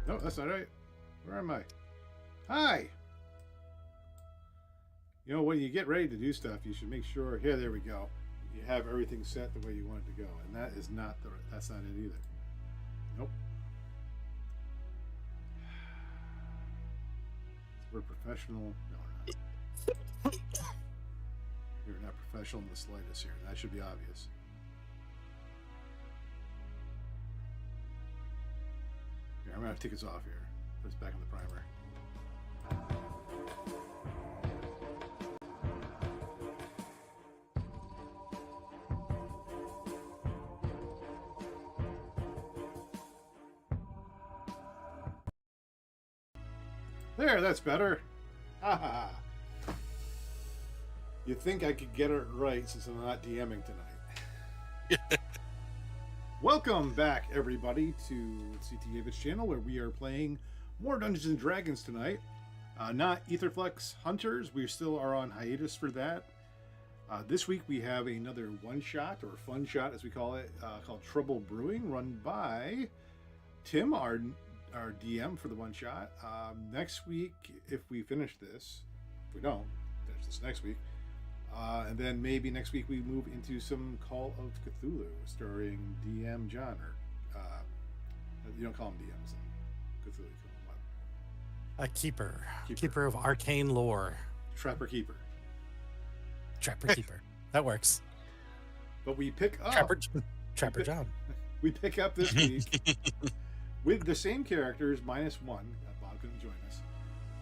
No, that's not right. Where am I? Hi! You know, when you get ready to do stuff, you should make sure. Here, there we go. You have everything set the way you want it to go, and that is not the. That's not it either. Nope. We're professional. No, we're not. We're not professional in the slightest here. That should be obvious. Here, I'm gonna have to take this off here. Put this back in the primer. There, that's better. Ha ha. You'd think I could get it right since I'm not DMing tonight. Welcome back, everybody, to CT David's channel, where we are playing more Dungeons and Dragons tonight. Not Aetherflux Hunters. We still are on hiatus for that. This week we have another one-shot, or fun-shot as we call it, called Trouble Brewing, run by Tim, our DM for the one-shot. Next week, if we finish this, if we don't finish this next week, and then maybe next week we move into some Call of Cthulhu, starring DM John, or you don't call him DMs in Cthulhu, you call him what? A keeper of arcane lore. Trapper Keeper. That works. But we pick up Trapper John. We pick up this week with the same characters minus one. Bob couldn't join us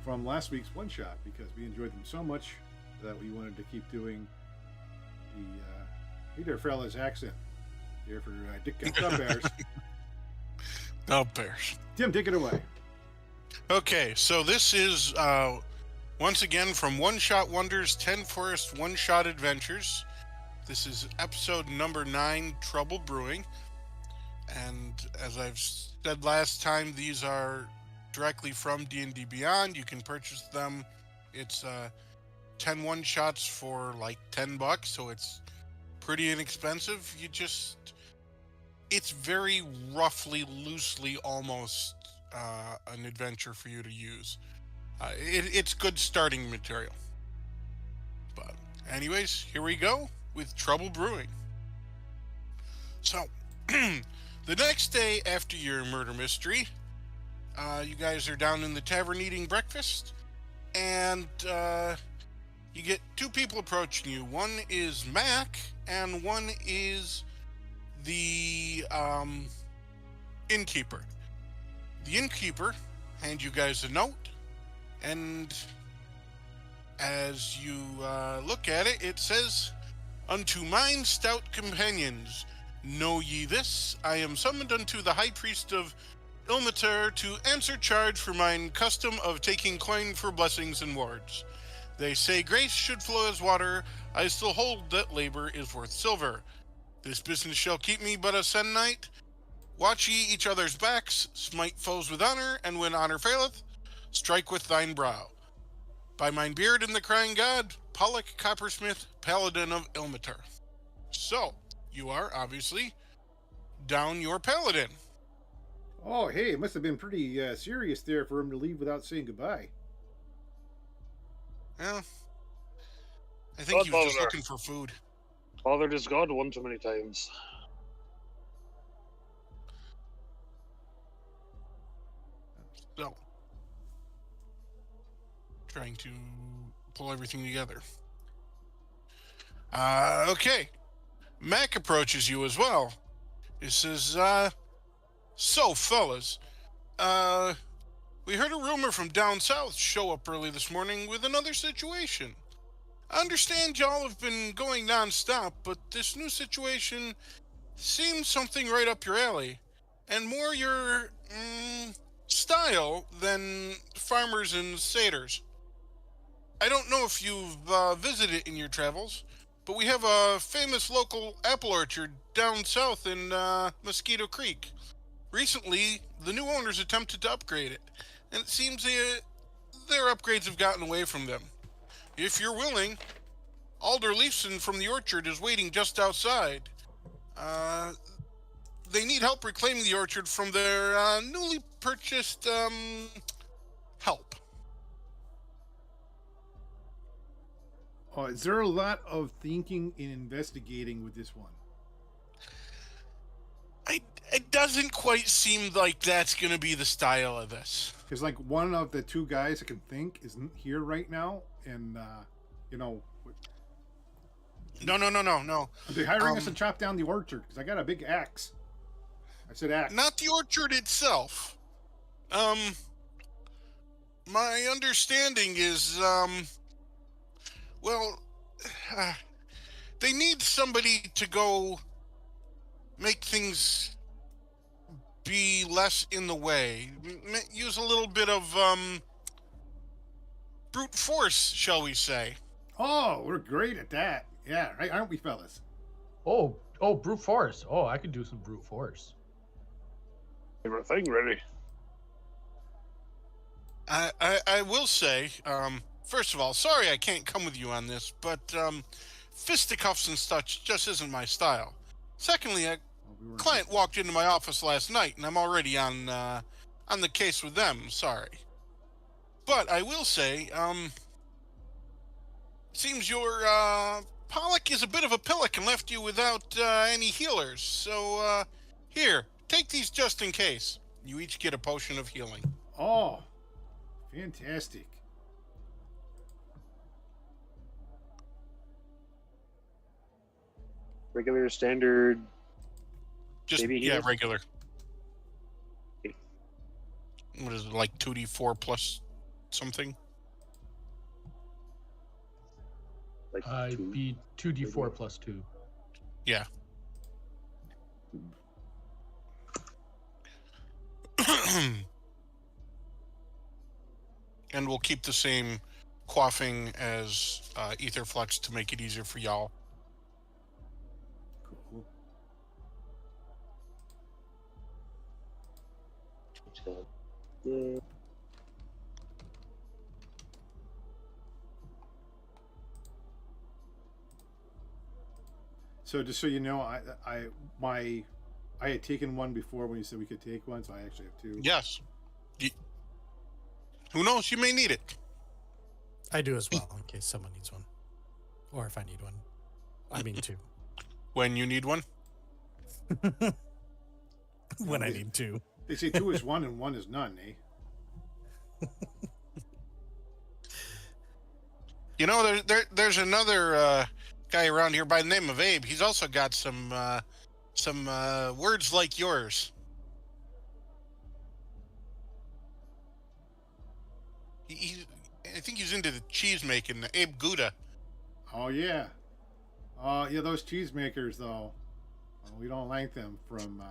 from last week's one shot because we enjoyed them so much that we wanted to keep doing the Peter Frella's accent here for Dick Bears. No bears. Tim, take it away. Okay, so this is once again from One Shot Wonders 10 Forest One Shot Adventures. This is episode number 9, Trouble Brewing. And as I've said last time, these are directly from D&D Beyond. You can purchase them. It's 10 one-shots for like $10, so it's pretty inexpensive. It's very roughly, loosely almost an adventure for you to use. It's good starting material. But anyways, here we go with Trouble Brewing. So, the next day after your murder mystery, you guys are down in the tavern eating breakfast, and you get two people approaching you. One is Mac, and one is the innkeeper. The innkeeper hands you guys a note, and as you look at it, it says, "Unto mine stout companions, know ye this, I am summoned unto the high priest of Ilmater to answer charge for mine custom of taking coin for blessings and wards. They say grace should flow as water, I still hold that labor is worth silver. This business shall keep me but a se'nnight. Watch ye each other's backs, smite foes with honor, and when honor faileth, strike with thine brow. By mine beard and the crying god, Pollock Coppersmith, Paladin of Ilmater." So, you are obviously down your paladin. Oh, hey, it must have been pretty serious there for him to leave without saying goodbye. Well, I think he was just looking for food. Bothered his god one too many times. So, trying to pull everything together. Okay. Mac approaches you as well. He says, "So, fellas, we heard a rumor from down south show up early this morning with another situation. I understand y'all have been going non-stop, but this new situation seems something right up your alley, and more your style than farmers and satyrs. I don't know if you've visited in your travels, but we have a famous local apple orchard down south in Mosquito Creek. Recently, the new owners attempted to upgrade it, and it seems their upgrades have gotten away from them. If you're willing, Alder Leifson from the orchard is waiting just outside. they need help reclaiming the orchard from their newly purchased help. Oh, is there a lot of thinking and investigating with this one? It doesn't quite seem like that's going to be the style of this. Because like one of the two guys I can think isn't here right now, and you know. No. Are they hiring us to chop down the orchard? Because I got a big axe. I said axe. Not the orchard itself. My understanding is, they need somebody to go make things be less in the way. Use a little bit of brute force, shall we say. Oh, we're great at that. Yeah, right, aren't we, fellas? Oh, brute force. Oh, I could do some brute force. Favorite thing, ready? I will say, first of all, sorry I can't come with you on this, but fisticuffs and such just isn't my style. Secondly, a client walked into my office last night, and I'm already on the case with them. Sorry, but I will say, seems your Pollock is a bit of a pillock and left you without any healers. So here, take these just in case. You each get a potion of healing. Oh, fantastic. Regular, standard. Just Baby yeah, healers? regular. Okay. What is it, like 2d4 plus something? Like I'd be 2d4 plus 2. Yeah. And we'll keep the same quaffing as Etherflux to make it easier for y'all. Cool. Yeah. So just so you know, I had taken one before when you said we could take one, so I actually have two. Yes. Who knows? You may need it. I do as well, in case someone needs one. Or if I need one. I mean, two. When you need one? When I need two. They say two is one and one is none, eh? You know, there's another guy around here by the name of Abe. He's also got some words like yours. I think he's into the cheese making. Abe Gouda. Oh yeah. Yeah, those cheesemakers though. We don't like them from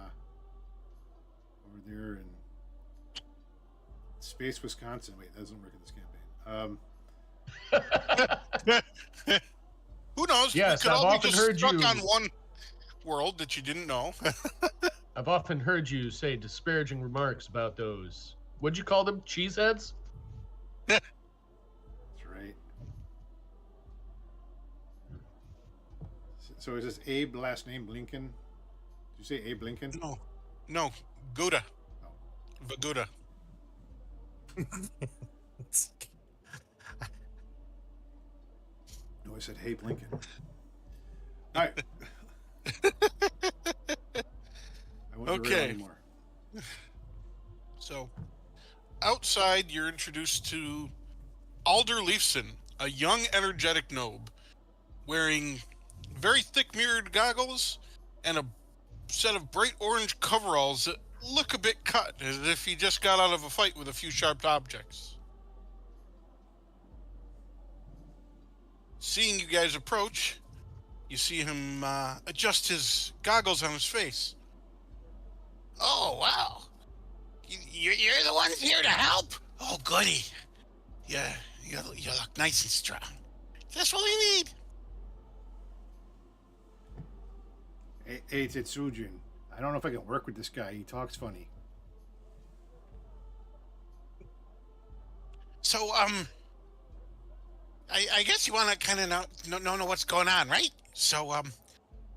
over there in Space, Wisconsin. Wait, that doesn't work in this campaign. Who knows? Yes, we could I've all be often just heard stuck you- on one world that you didn't know. I've often heard you say disparaging remarks about those. What'd you call them? Cheeseheads? That's right. So is this Abe last name Lincoln? Did you say Abe Lincoln? No, Gouda. Oh. Vaguda. No, I said Abe Lincoln. All right. I won't derail Okay. anymore. So, outside, you're introduced to Alder Leifson, a young, energetic nobe, wearing very thick mirrored goggles and a set of bright orange coveralls that look a bit cut, as if he just got out of a fight with a few sharp objects. Seeing you guys approach, you see him adjust his goggles on his face. Oh, wow. You're the ones here to help? Oh, goody. Yeah, you look nice and strong. That's what we need. Hey, Tetsujin. I don't know if I can work with this guy. He talks funny. So, I guess you want to kind of know what's going on, right? So, well,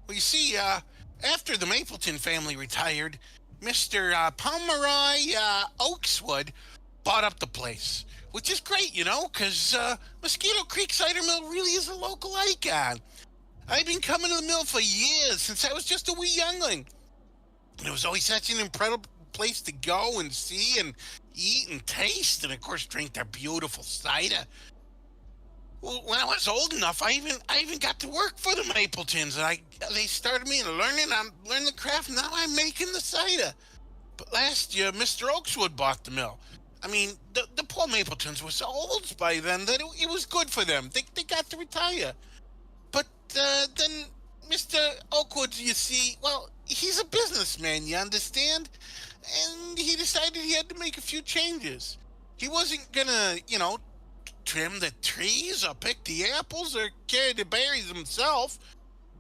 you see, After the Mapleton family retired, Mr. Pomeroy Oakswood bought up the place, which is great, because Mosquito Creek Cider Mill really is a local icon. I've been coming to the mill for years, since I was just a wee youngling. It was always such an incredible place to go and see and eat and taste, and of course drink their beautiful cider. Well, when I was old enough, I even got to work for the Mapletons, and they started me learning the craft. Now I'm making the cider. But last year, Mr. Oakswood bought the mill. I mean, the poor Mapletons were so old by then that it was good for them. They got to retire. But then Mr. Oakwood, you see, well, he's a businessman, you understand? And he decided he had to make a few changes. He wasn't gonna, trim the trees or pick the apples or carry the berries himself.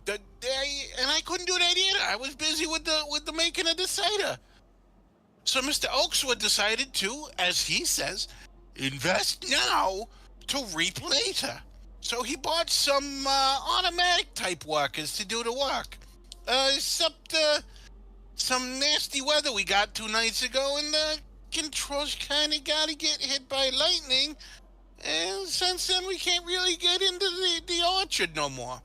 And I couldn't do that either. I was busy with the making of the cider. So Mr. Oakswood decided to, as he says, invest now to reap later. So he bought some automatic type workers to do the work. Except some nasty weather we got 2 nights ago, and the controls kind of got to get hit by lightning. And since then, we can't really get into the orchard no more.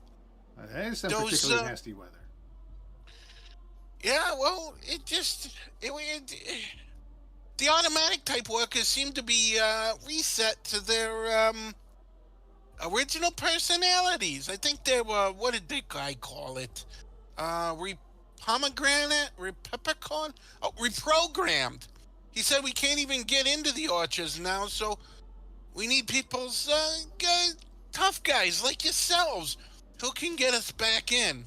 That is some particularly nasty weather. Yeah, well, the automatic type workers seem to be reset to their original personalities. I think they were, what did the guy call it? Peppercorn? Oh, reprogrammed. He said we can't even get into the orchards now, so we need people's tough guys like yourselves who can get us back in.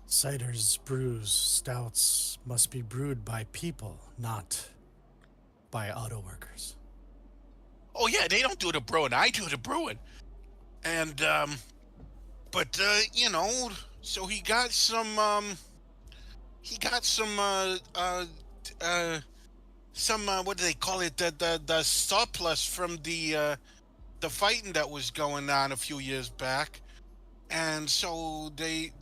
Ciders, brews, stouts must be brewed by people, not by auto workers. Oh yeah, they don't do the brewing. I do the brewing. And so he got some what do they call it? The surplus from the fighting that was going on a few years back, and so they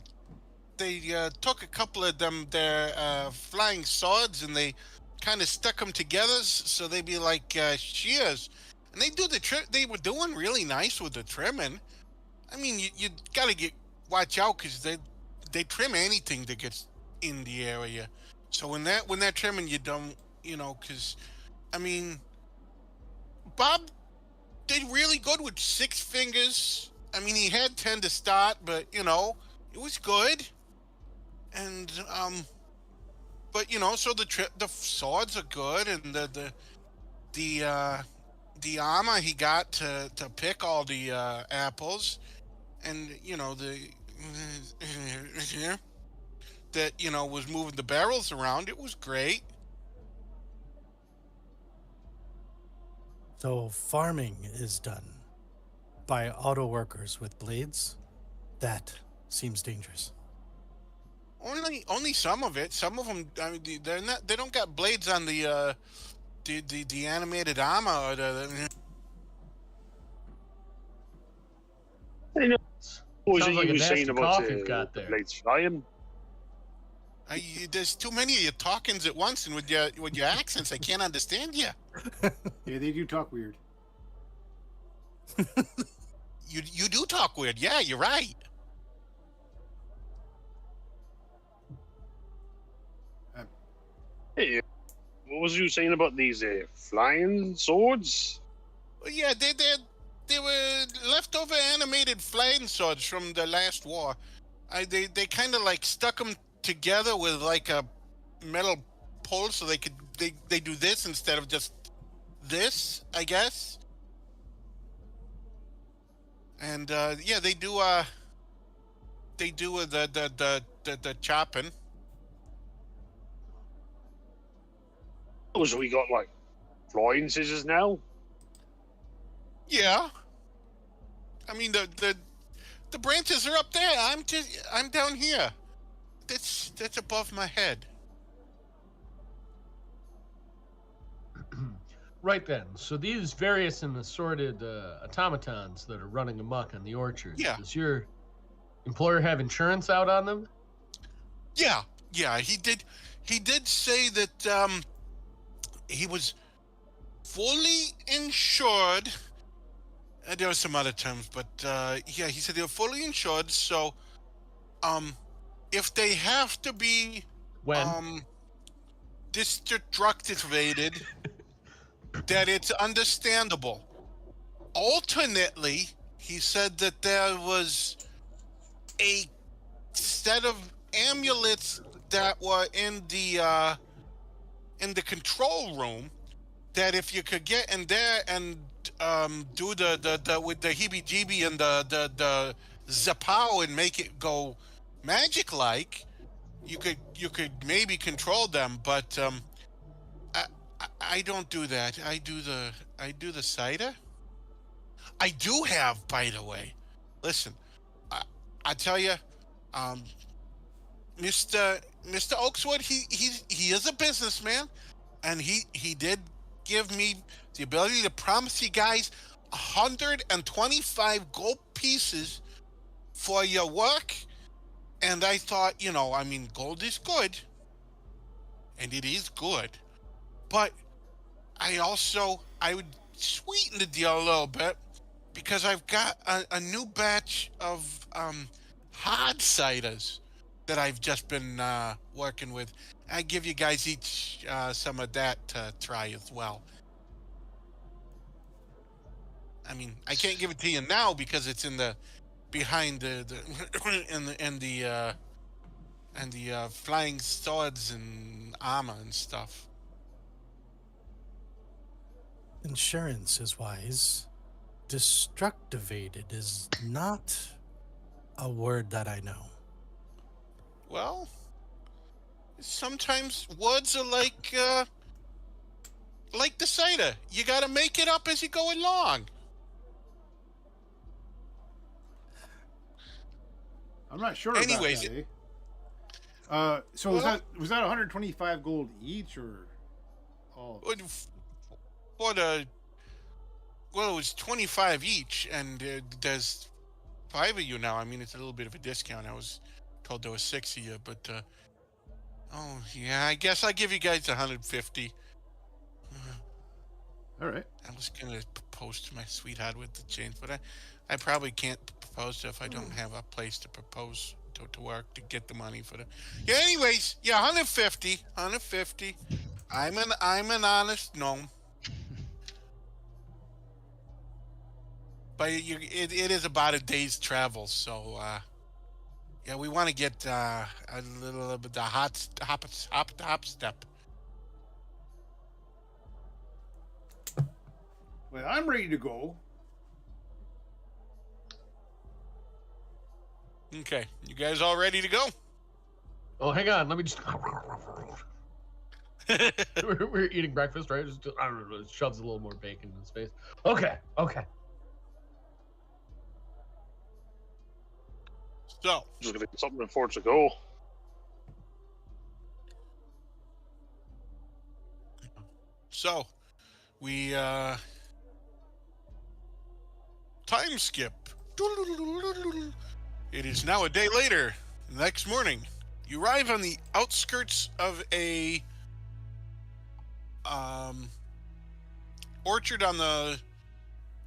took a couple of their flying swords and they kind of stuck them together so they'd be like shears, and they do the trim. They were doing really nice with the trimming. I mean, you gotta watch out because they trim anything that gets in the area. So when they're trimming, you don't, because I mean, Bob did really good with 6 fingers. I mean, he had 10 to start, but it was good. And but so the swords are good, and the armor he got to pick all the apples, and that was moving the barrels around. It was great. So farming is done by auto workers with blades. That seems dangerous. Only some of it. Some of them, I mean, they don't got blades on the animated armor or What was Sounds it like you a were saying nasty about cough you've got the there. blades flying? There's too many of you talkings at once, and with your accents, I can't understand you. Yeah, they do talk weird. You do talk weird. Yeah, you're right. Hey, what was you saying about these flying swords? Well, yeah, they were leftover animated flying swords from the last war. They kind of like stuck them together with like a metal pole, so they do this instead of just this, I guess. And yeah, they do the chopping. Oh, so we got like flying scissors now? Yeah. I mean the branches are up there. I'm down here. That's above my head. Right then. So these various and assorted automatons that are running amok in the orchard. Yeah. Does your employer have insurance out on them? Yeah, he did. He did say that he was fully insured. There were some other terms, but yeah, he said they were fully insured. So, if they have to be When? destructivated, that it's understandable. Alternately, he said that there was a set of amulets that were in the control room, that if you could get in there and do the with the heebie-jeebie and the zapow and make it go magic like, you could maybe control them, but I don't do that. I do the cider. I do have, by the way. Listen, I tell you, Mr. Oakswood, he is a businessman, and he did give me the ability to promise you guys 125 gold pieces for your work. And I thought, I mean, gold is good, and it is good, but I would sweeten the deal a little bit, because I've got a new batch of hard ciders that I've just been working with. I give you guys each some of that to try as well. I mean, I can't give it to you now because it's in the behind the and the flying swords and armor and stuff. Insurance is wise. Destructivated is not a word that I know. Well, sometimes words are like the cider. You gotta make it up as you go along. I'm not sure. Anyways, about that, so was that 125 gold each, or all? For the well, it was 25 each, and there's 5 of you now. I mean, it's a little bit of a discount. I was told there was 6 of you, but oh yeah, I guess I'll give you guys 150. All right. I was gonna propose to my sweetheart with the change, but I probably can't propose to if I don't have a place to propose to work to get the money for the. Yeah. Anyways, yeah, 150. I'm an honest gnome. But it is about a day's travel, so yeah, we want to get a little bit the hop step. Well, I'm ready to go. Okay, you guys all ready to go? Oh, hang on. Let me just. we're eating breakfast, right? Just, I don't know. It shoves a little more bacon in his face. Okay. So, Just gonna get something before it's a go. we time skip. It is now a day later. The next morning, you arrive on the outskirts of a orchard on the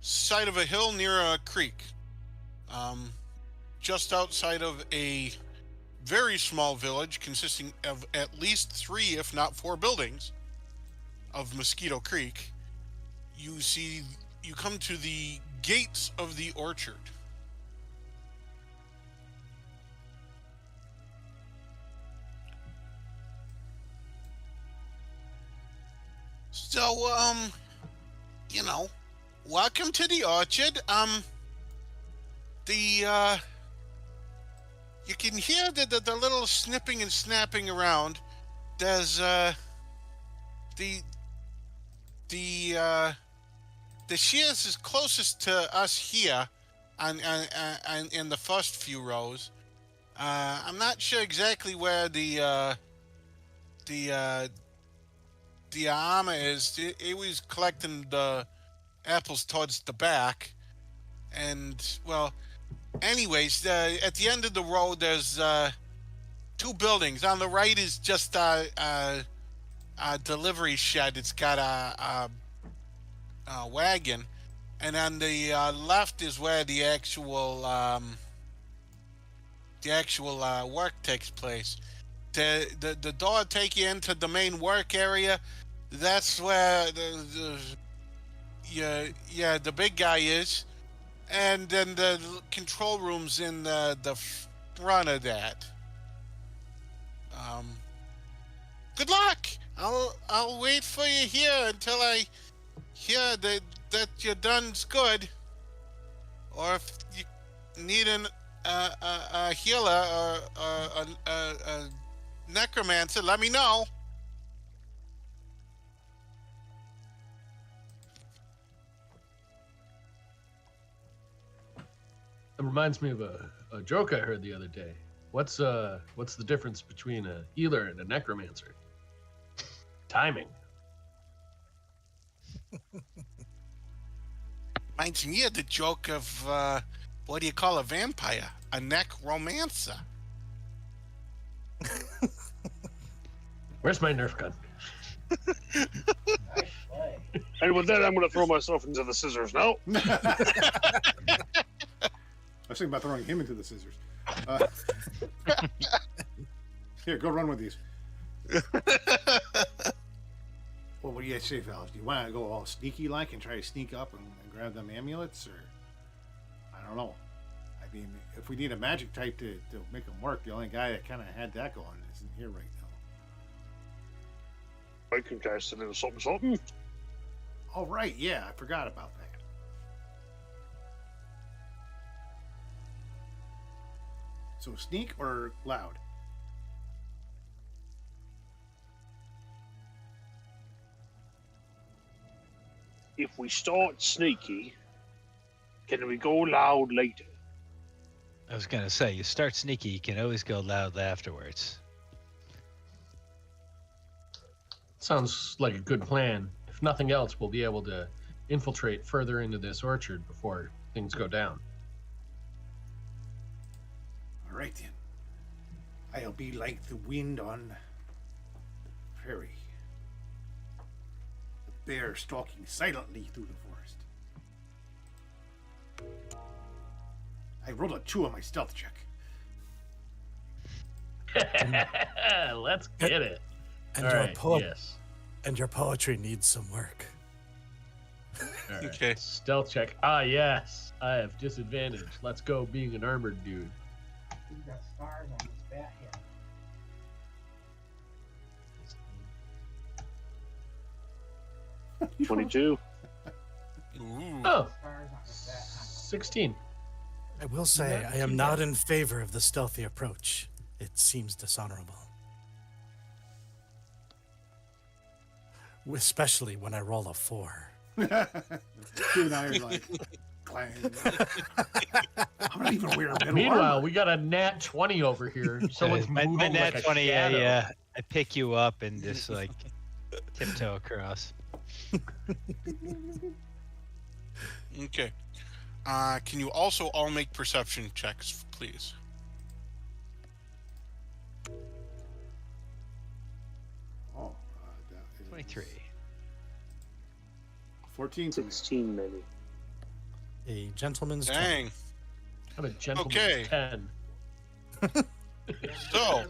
side of a hill near a creek. Just outside of a very small village consisting of at least 3, if not 4 buildings of Mosquito Creek. You come to the gates of the orchard. So, welcome to the orchard. You can hear the little snipping and snapping around. There's the shears is closest to us here, and in the first few rows. I'm not sure exactly where the armor is. It was collecting the apples towards the back, and well, anyways, at the end of the road, there's two buildings. On the right is just a delivery shed. It's got a wagon, and on the left is where the actual work takes place. The door take you into the main work area. That's where the big guy is, and then the control room's in the front of that. Good luck. I'll wait for you here until I hear that you're done's good, or if you need a healer or a necromancer, let me know. It reminds me of a joke I heard the other day. What's the difference between a healer and a necromancer? Timing. Reminds me of the joke of what do you call a vampire? A necromancer. Where's my Nerf gun? And with that, I'm going to throw myself into the scissors now. I was thinking about throwing him into the scissors. Here, go run with these. Well, what do you say, fellas? Do you want to go all sneaky-like and try to sneak up and grab them amulets, or I don't know. I mean, if we need a magic type to make them work, the only guy that kind of had that going isn't here right now. I can cast a little something. Oh, right, yeah, I forgot about that. So sneak or loud? If we start sneaky, can we go loud later? I was gonna say, you start sneaky, you can always go loud afterwards. Sounds like a good plan. If nothing else, we'll be able to infiltrate further into this orchard before things go down. All right, then. I'll be like the wind on prairie. The bear stalking silently through the forest. I rolled a 2 on my stealth check. Let's get it. And All your right, yes. And your poetry needs some work. All right. Okay. Stealth check. Ah, yes. I have disadvantage. Let's go being an armored dude. He's got scars on his bat head. 22. Ooh. Oh, Scars on his bat. 16. I will say, I am not in favor of the stealthy approach. It seems dishonorable. Especially when I roll a 4. Q and I are like, clang. I'm not even wearing metal Meanwhile, armor. we got a nat 20 over here. Someone's my moving nat like 20, a shadow. I pick you up and just like tiptoe across. Okay. Can you also all make perception checks, please? Oh, that is 23. 14 for me. 16, maybe. A gentleman's Dang. Have a gentleman's Okay. 10. So,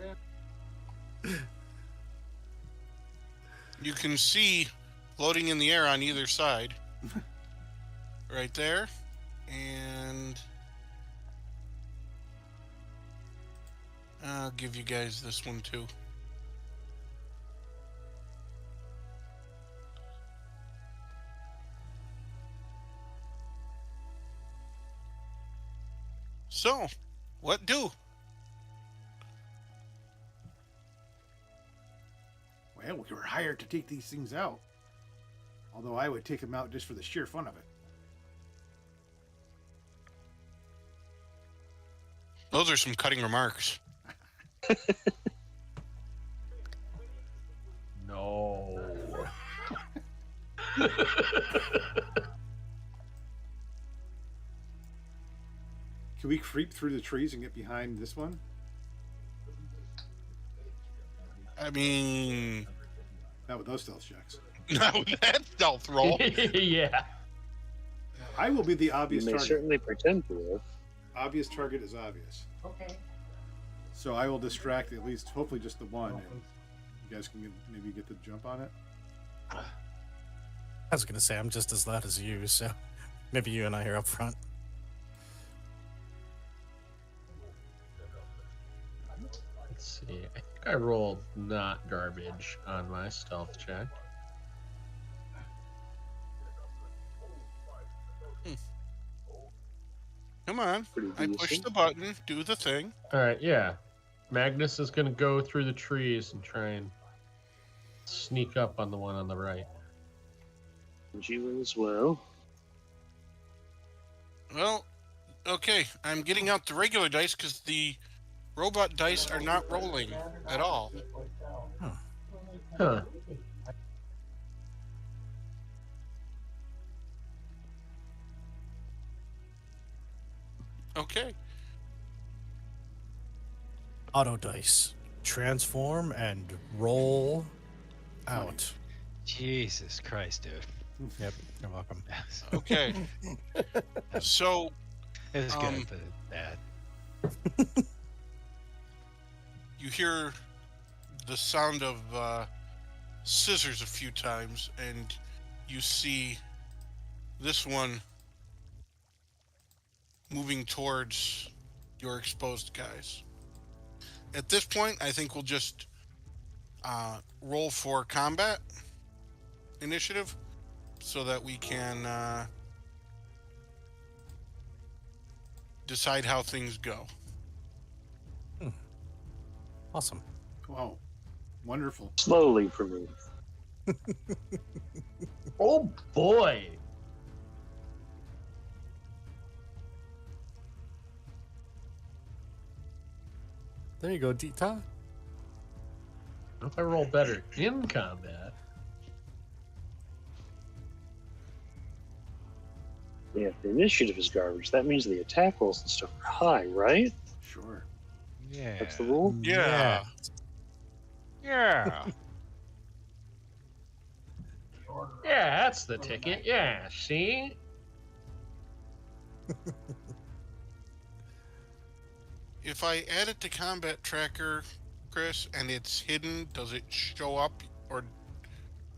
you can see floating in the air on either side. Right there. And I'll give you guys this one too. So, what do? Well, we were hired to take these things out. Although I would take them out just for the sheer fun of it. Those are some cutting remarks. No. Can we creep through the trees and get behind this one? I mean, Not with those stealth checks. no, that stealth roll. Yeah. I will be the You obvious may target. certainly pretend to have. Obvious target is obvious. Okay. So I will distract at least, hopefully, just the one. And you guys can maybe get the jump on it. I was gonna say I'm just as loud as you, so maybe you and I are up front. Let's see. I think I rolled not garbage on my stealth check. Come on. Pretty I push decent. the button, do the thing. All right, yeah. Magnus is going to go through the trees and try and sneak up on the one on the right. And you will as well. Well, okay. I'm getting out the regular dice because the robot dice are not rolling at all. Huh. Okay. Auto dice. Transform and roll out. Jesus Christ, dude. Yep, you're welcome. Okay. So, It was Um, good, but bad. you hear the sound of scissors a few times, and you see this one moving towards your exposed guys. At this point, I think we'll just roll for combat initiative so that we can decide how things go. Awesome. Wow. Wonderful. Slowly for me. Oh boy. There you go, Dita. What if I roll better in combat? Yeah, if the initiative is garbage, that means the attack rolls and stuff are high, right? Sure. Yeah. That's the rule? Yeah. Yeah. Yeah, that's the ticket. Yeah, see? If I add it to combat tracker, Chris, and it's hidden, does it show up or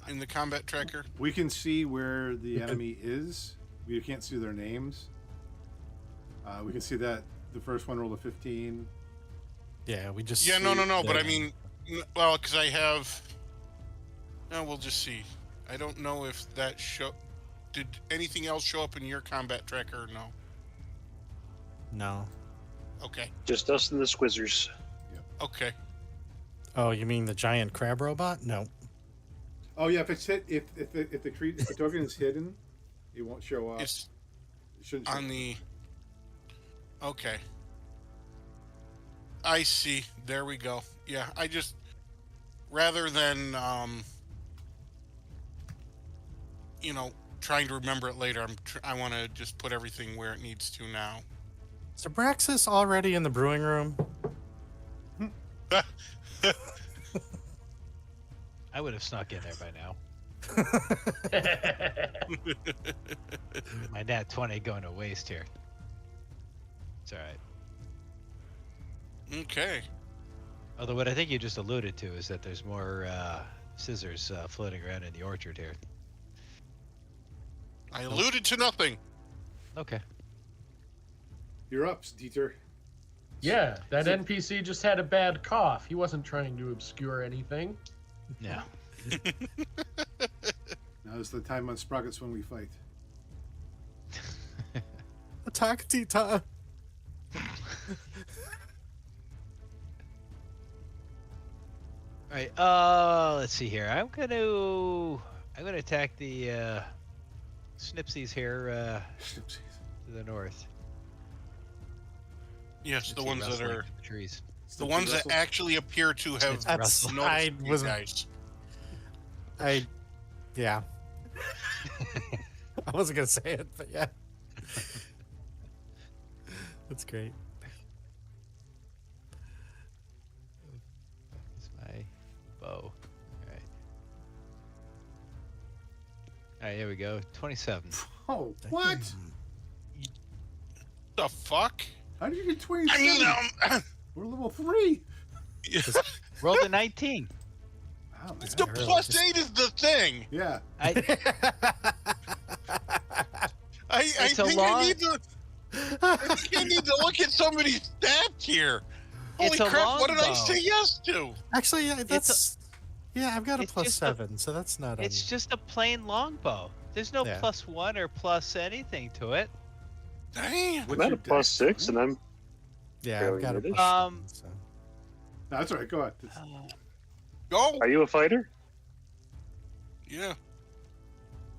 in the combat tracker? We can see where the enemy is. We can't see their names. We can see that the first one rolled a 15. Yeah, we just. Yeah, no. But I the- mean, well, because I have. No, we'll just see. I don't know if that show. Did anything else show up in your combat tracker or no? No. Okay. Just us and the squizzers. Okay. Oh, you mean the giant crab robot? No. Oh yeah, if it's hit, if the token is hidden, it won't show up. It's It shouldn't show on the. Okay. I see. There we go. Yeah, I just rather than trying to remember it later. I want to just put everything where it needs to now. Is Abraxas already in the brewing room? I would have snuck in there by now. My nat 20 going to waste here. It's all right. Okay. Although what I think you just alluded to is that there's more scissors floating around in the orchard here. I alluded to nothing. Okay. You're up, Dieter. Yeah, that NPC just had a bad cough. He wasn't trying to obscure anything. No. Now is the time on Sprockets when we fight. Attack Dita. All right. Let's see here. I'm gonna attack the snipsies here to the north. Yes, You the see ones that rustling are through the trees. the ones that Russell. actually appear to have That's- noticed I you wasn't- guys. Yeah. I wasn't gonna say it, but yeah. That's great. It's my bow. All right, here we go. 27. Oh, what? The fuck? How did you get 27? I mean, We're level 3. Rolled a 19. Wow, man. the plus 8 is the thing. Yeah. I I It's a think long- I need to. I think I need to look at somebody's stats here. Holy It's a crap! What did I longbow. say yes to? Actually, yeah, that's. Yeah, I've got a it's plus just a- 7, so that's not. it's just a plain longbow. There's no Yeah. +1 or plus anything to it. Damn. What's I'm at your a plus dex? 6, and I'm Yeah, I've Fairly got a British. plus. Um, 7, so. No, that's all right. Go ahead. Go. Are you a fighter? Yeah.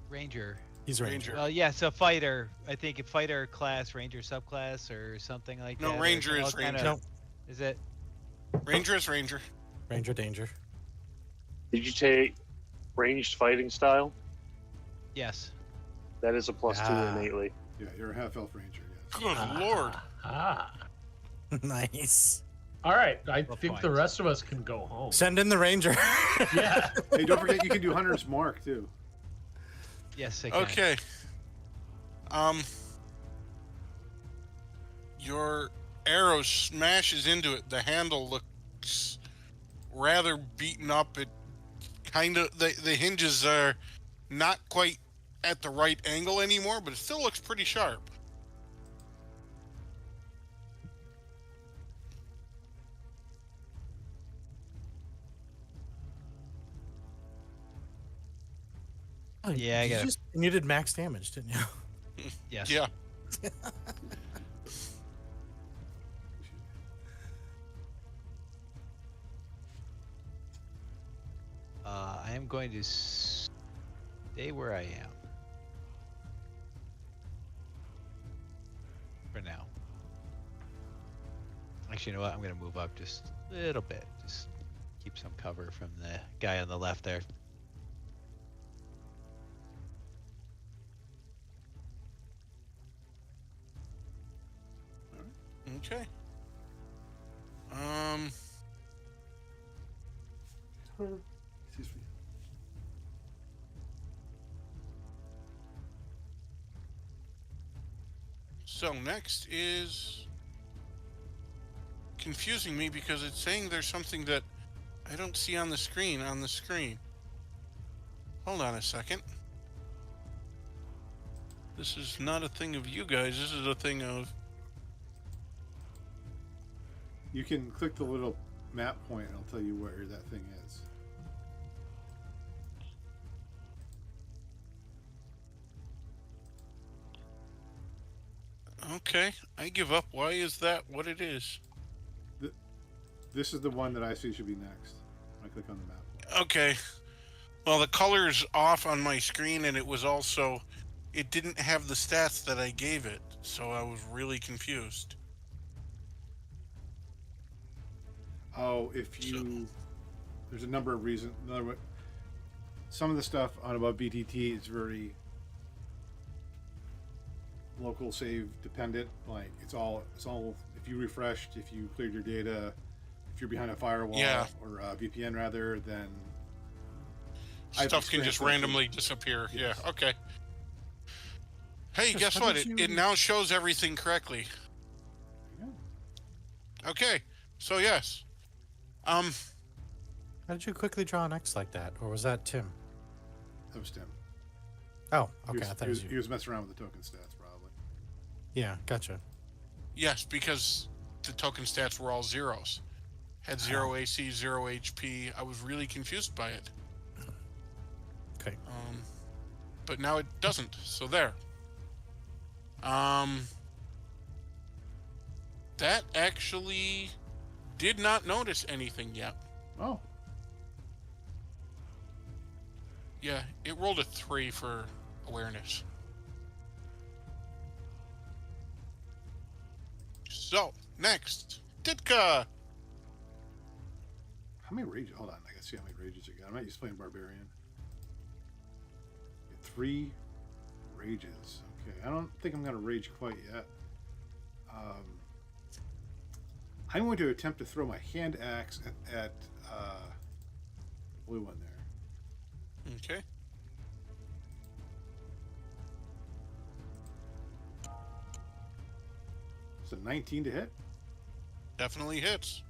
Ranger. He's ranger. Ranger. Yeah, so fighter. I think a fighter class, ranger subclass, or something like No, that. or ranger all is kinda- ranger. No, Is it? Ranger is ranger. ranger danger. Did you take ranged fighting style? Yes. That is a +2 Ah. innately. Yeah, you're a half elf ranger. Yes. Good lord. Ah. Nice. All right. I Well, think fine. the rest of us can go home. Send in the ranger. Yeah. Hey, don't forget you can do Hunter's Mark too. Yes, I can. Okay. Your arrow smashes into it. The handle looks rather beaten up. It kind of the hinges are not quite at the right angle anymore, but it still looks pretty sharp. Oh, Yeah, I you gotta- and you did max damage, didn't you? Yes. Yeah. I am going to stay where I am. For now. Actually, you know what? I'm going to move up just a little bit. Just keep some cover from the guy on the left there. Okay. Excuse me. So next is confusing me because it's saying there's something that I don't see on the screen. Hold on a second. This is not a thing of you guys. This is a thing of. You can click the little map point and I'll tell you where that thing is. Okay, I give up. Why is that what it is? This is the one that I see should be next. I click on the map point. Okay. Well, the color's off on my screen, and it was also. It didn't have the stats that I gave it, so I was really confused. Oh, if you, there's a number of reasons. Some of the stuff on above BTT is very local save dependent. Like it's all. If you refreshed, if you cleared your data, if you're behind a firewall Yeah. or a VPN rather, then I've Stuff can experienced just that too. randomly disappear. Yes. Yeah, okay. Hey, Chris, guess how what? did It you- now shows everything correctly. Yeah. Okay, so yes. How did you quickly draw an X like that, or was that Tim? That was Tim. Oh, He okay, was, I thought he it was was, you. he was messing around with the token stats probably. Yeah, gotcha. Yes, because the token stats were all zeros. Had Oh. 0 AC, 0 HP. I was really confused by it. Okay. But now it doesn't, so there. That actually did not notice anything yet. Oh, Yeah, it rolled a 3 for awareness. So, next, Ditka. how many rages? Hold on, I gotta see how many rages you got. I'm not used to playing barbarian. 3 rages. Okay, I don't think I'm gonna rage quite yet. I'm going to attempt to throw my hand axe at the blue one there. Okay. It's a 19 to hit. Definitely hits.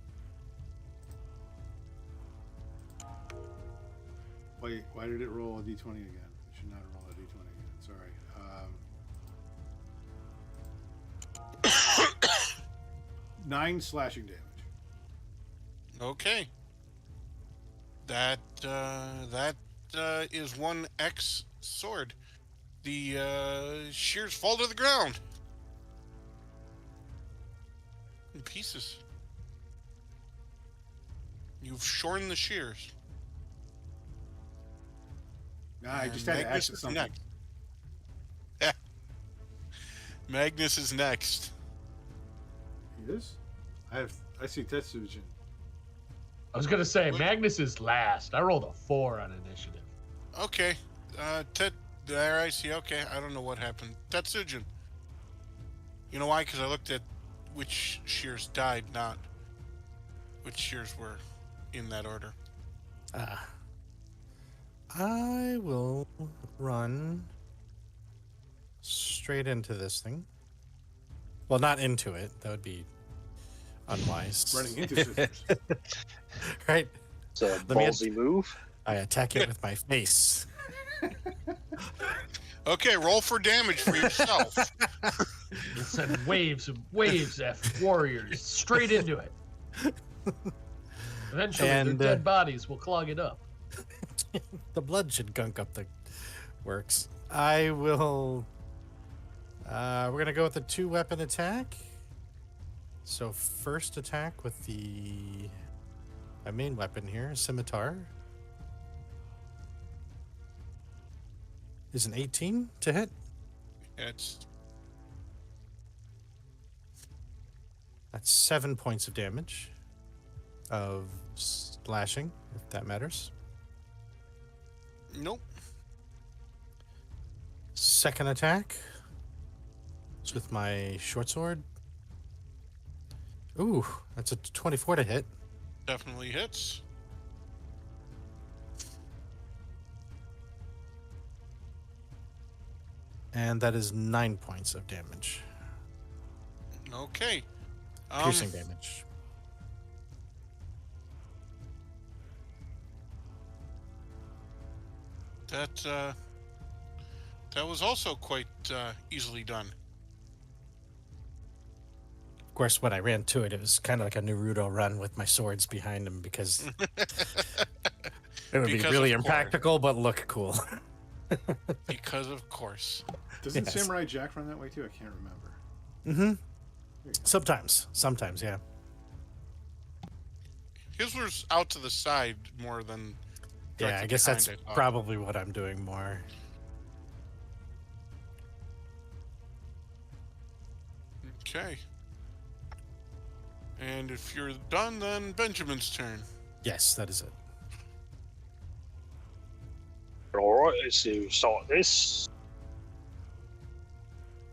Wait, why did it roll a d20 again? It should not roll a d20 again. Sorry. 9 slashing damage. Okay. That is one X sword. The shears fall to the ground in pieces. You've shorn the shears. Nah, I And just had to Magnus axe at is something. next. Yeah. Magnus is next. He is? I see Tetsujin. I was gonna say Magnus is last. I rolled a 4 on initiative. Okay. There I see. Okay, I don't know what happened. Tetsujin. You know why? Because I looked at which shears died, not which shears were in that order. I will run straight into this thing. Well, not into it. That would be unwise. Running into scissors. Right? It's a Let me ballsy move. I attack it with my face. Okay, roll for damage for yourself. It sent waves of warriors straight into it. Eventually, And, their dead bodies will clog it up. The blood should gunk up the works. I will. We're gonna go with the 2-weapon attack. So first attack with my main weapon here, scimitar, is an 18 to hit. It's That's 7 points of damage of slashing, if that matters. nope. Second attack is with my short sword. Ooh, that's a 24 to hit. Definitely hits. And that is 9 points of damage. Okay. Piercing damage. That was also quite easily done. Of course, when I ran to it, it was kind of like a Naruto run with my swords behind him because it would be Because really of course. impractical, but look cool. Because of course. Doesn't Yes. Samurai Jack run that way too? I can't remember. Mm-hmm. Sometimes, yeah. His was out to the side more than. Yeah, I directly guess that's behind, I thought. probably what I'm doing more. Okay. And if you're done, then Benjamin's turn. Yes, that is it. Alright, let's see, we start this.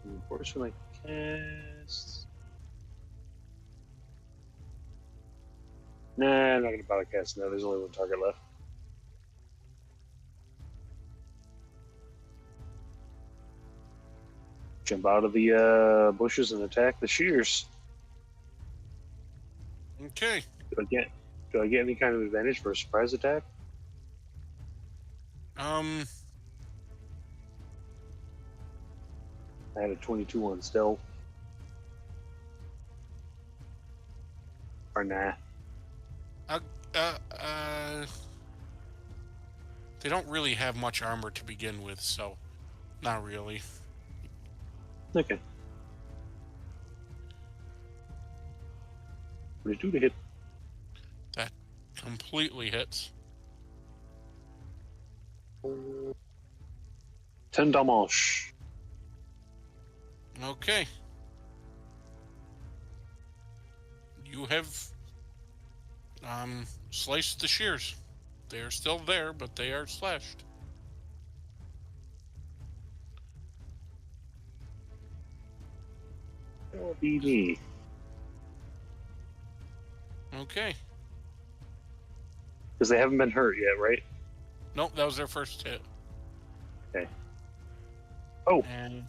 Unfortunately, cast. Nah, I'm not gonna bother casting that. There's only one target left. Jump out of the bushes and attack the shears. Okay. Do I get any kind of advantage for a surprise attack? Um. I had a 22 on stealth. Or nah. They don't really have much armor to begin with, so not really. Okay. 22 to hit. That completely hits. 10 damage. Okay. You have sliced the shears. They are still there, but they are slashed. That'll be me. Okay. Because they haven't been hurt yet, right? Nope, that was their first hit. Okay. Oh. And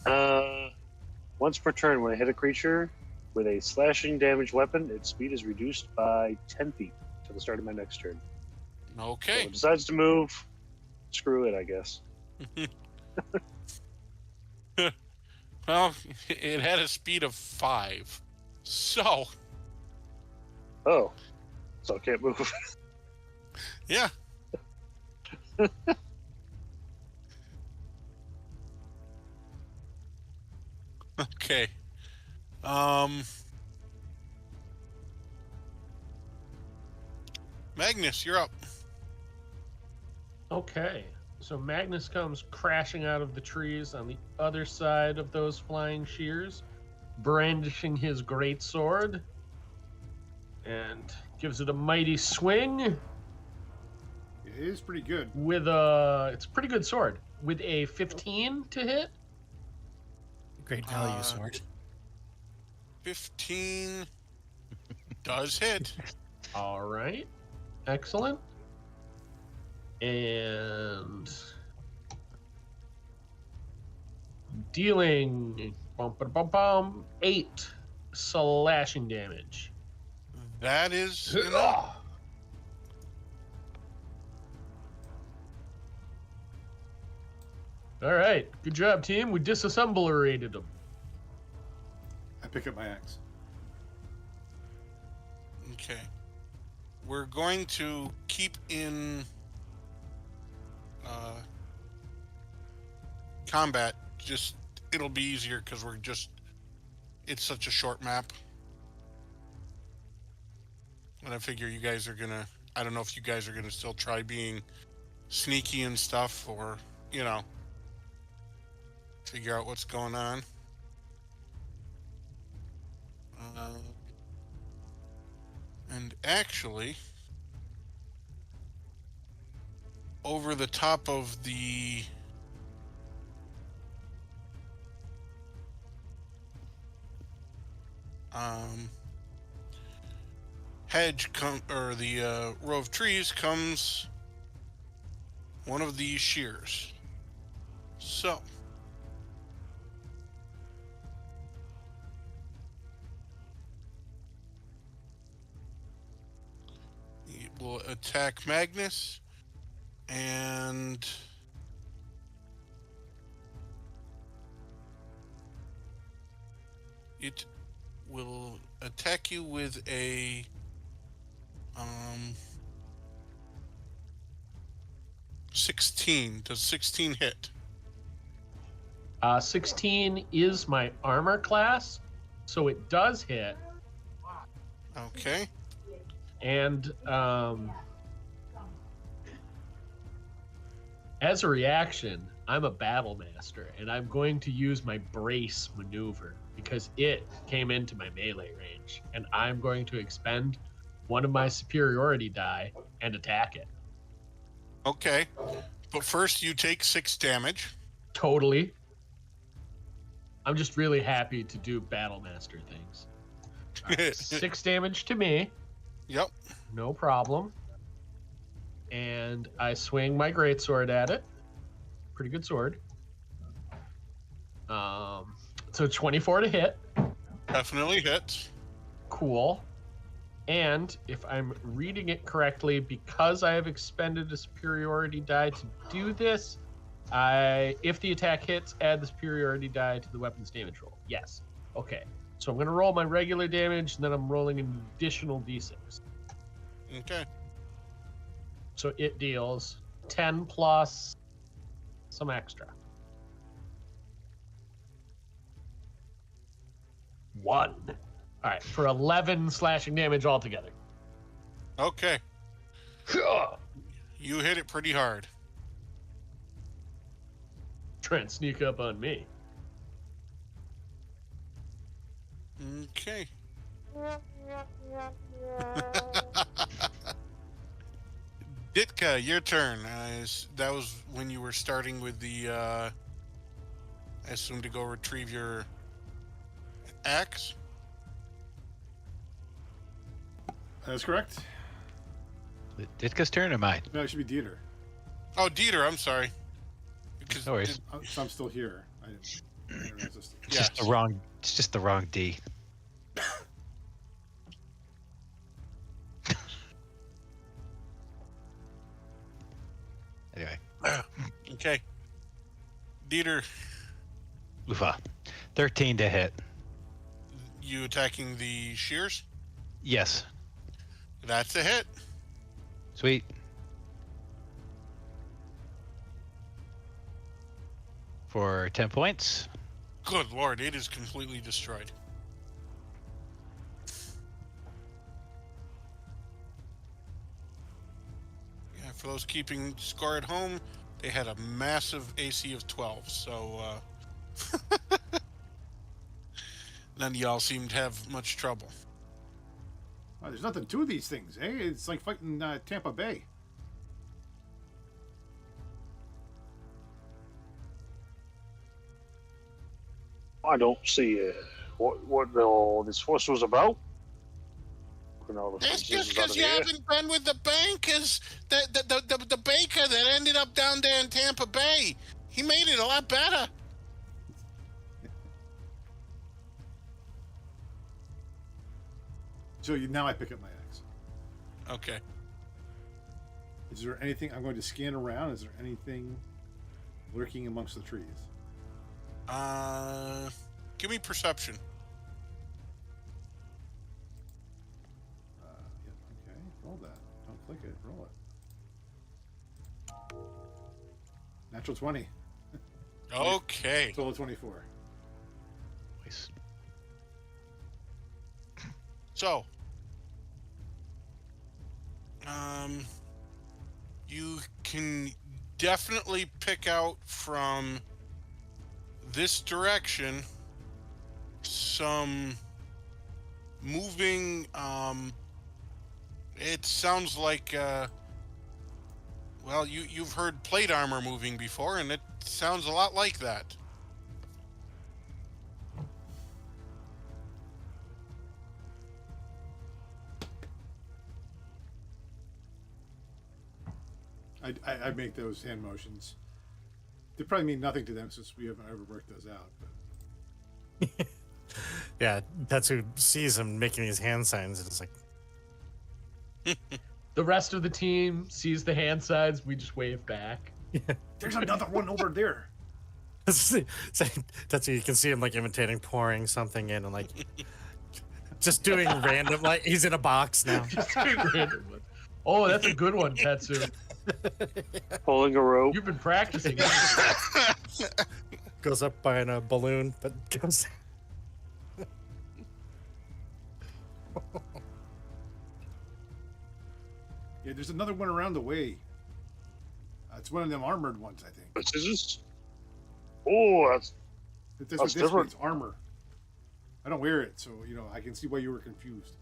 Once per turn, when I hit a creature with a slashing damage weapon, its speed is reduced by 10 feet to the start of my next turn. So if okay. it decides to move, screw it, I guess. Well, it had a speed of 5. So, Oh. So it can't move. yeah. Okay. Magnus, you're up. Okay, so Magnus comes crashing out of the trees on the other side of those flying shears, brandishing his great sword, and gives it a mighty swing It is pretty good. with it's a pretty good sword, with a 15 to hit. Great value sword. 15 does hit. All right, excellent. And dealing 8 slashing damage. That is enough. All right, good job, team. We disassemblated them. I pick up my axe. Okay. We're going to keep in combat. Just it'll be easier because it's such a short map. And I figure you guys are gonna, I don't know if you guys are gonna still try being sneaky and stuff, or, figure out what's going on. And actually, over the top of the hedge or the row of trees comes one of these shears. So it will attack Magnus, and it will attack you with a 16. Does 16 hit? 16 is my armor class, so it does hit. Okay. And as a reaction, I'm a battle master, and I'm going to use my brace maneuver because it came into my melee range, and I'm going to expend one of my superiority die and attack it. Okay. But first you take 6 damage. Totally. I'm just really happy to do battle master things. All right, 6 damage to me. Yep. No problem. And I swing my greatsword at it. Pretty good sword. So 24 to hit. Definitely hits. Cool. And if I'm reading it correctly, because I have expended a superiority die to do this, if the attack hits, add the superiority die to the weapon's damage roll. Yes. Okay. So I'm going to roll my regular damage, and then I'm rolling an additional d6. Okay. So it deals 10 plus some extra. 1. All right, for 11 slashing damage altogether. Okay. You hit it pretty hard. Try and sneak up on me. Okay. Ditka, your turn. That was when you were starting with the, I assume, to go retrieve your axe. That's correct. Ditka's turn or mine? No, it should be Dieter. Oh, Dieter, I'm sorry. Because No worries. So I'm still here. I didn't realize this. It's just the wrong. It's just the wrong D. Anyway, Okay. Dieter, Lufa, 13 to hit. you attacking the shears? Yes. That's a hit. Sweet. For 10 points. Good lord, it is completely destroyed. Yeah, for those keeping score at home, they had a massive AC of 12, so none of y'all seem to have much trouble. Oh, there's nothing to these things, eh? It's like fighting Tampa Bay. I don't see what all this fuss was about. All the That's scissors just out because of you the air. haven't been with the bankers. The baker that ended up down there in Tampa Bay. He made it a lot better. So now I pick up my axe. Okay. Is there anything I'm going to scan around? Is there anything lurking amongst the trees? Give me perception. Yeah, okay. Roll that. Don't click it. Roll it. Natural 20. Okay. Total 24. Nice. So, you can definitely pick out from this direction some moving, it sounds like, well, you've heard plate armor moving before, and it sounds a lot like that. I make those hand motions. They probably mean nothing to them since we haven't ever worked those out. But Yeah, Tetsu sees him making these hand signs and it's like, The rest of the team sees the hand signs. We just wave back. there's another one over there. Tetsu, you can see him like imitating pouring something in and like just doing random, like he's in a box now. Just doing random ones. Oh, that's a good one, Tetsu. Pulling a rope. You've been practicing. Goes up by a balloon, but goes. Yeah, there's another one around the way. It's one of them armored ones, I think. The scissors. Oh, that's That's That's what this different. means, armor. I don't wear it, so I can see why you were confused.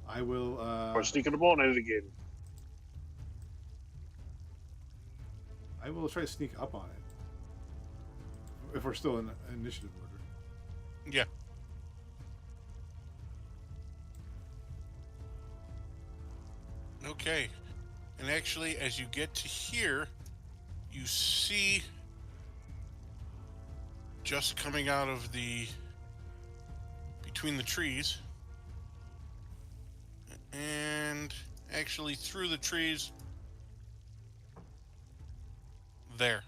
I will. we're sneaking up on it again. I will try to sneak up on it. If we're still in initiative order. Yeah. Okay. And actually, as you get to here, you see just coming out of between the trees, and actually through the trees there.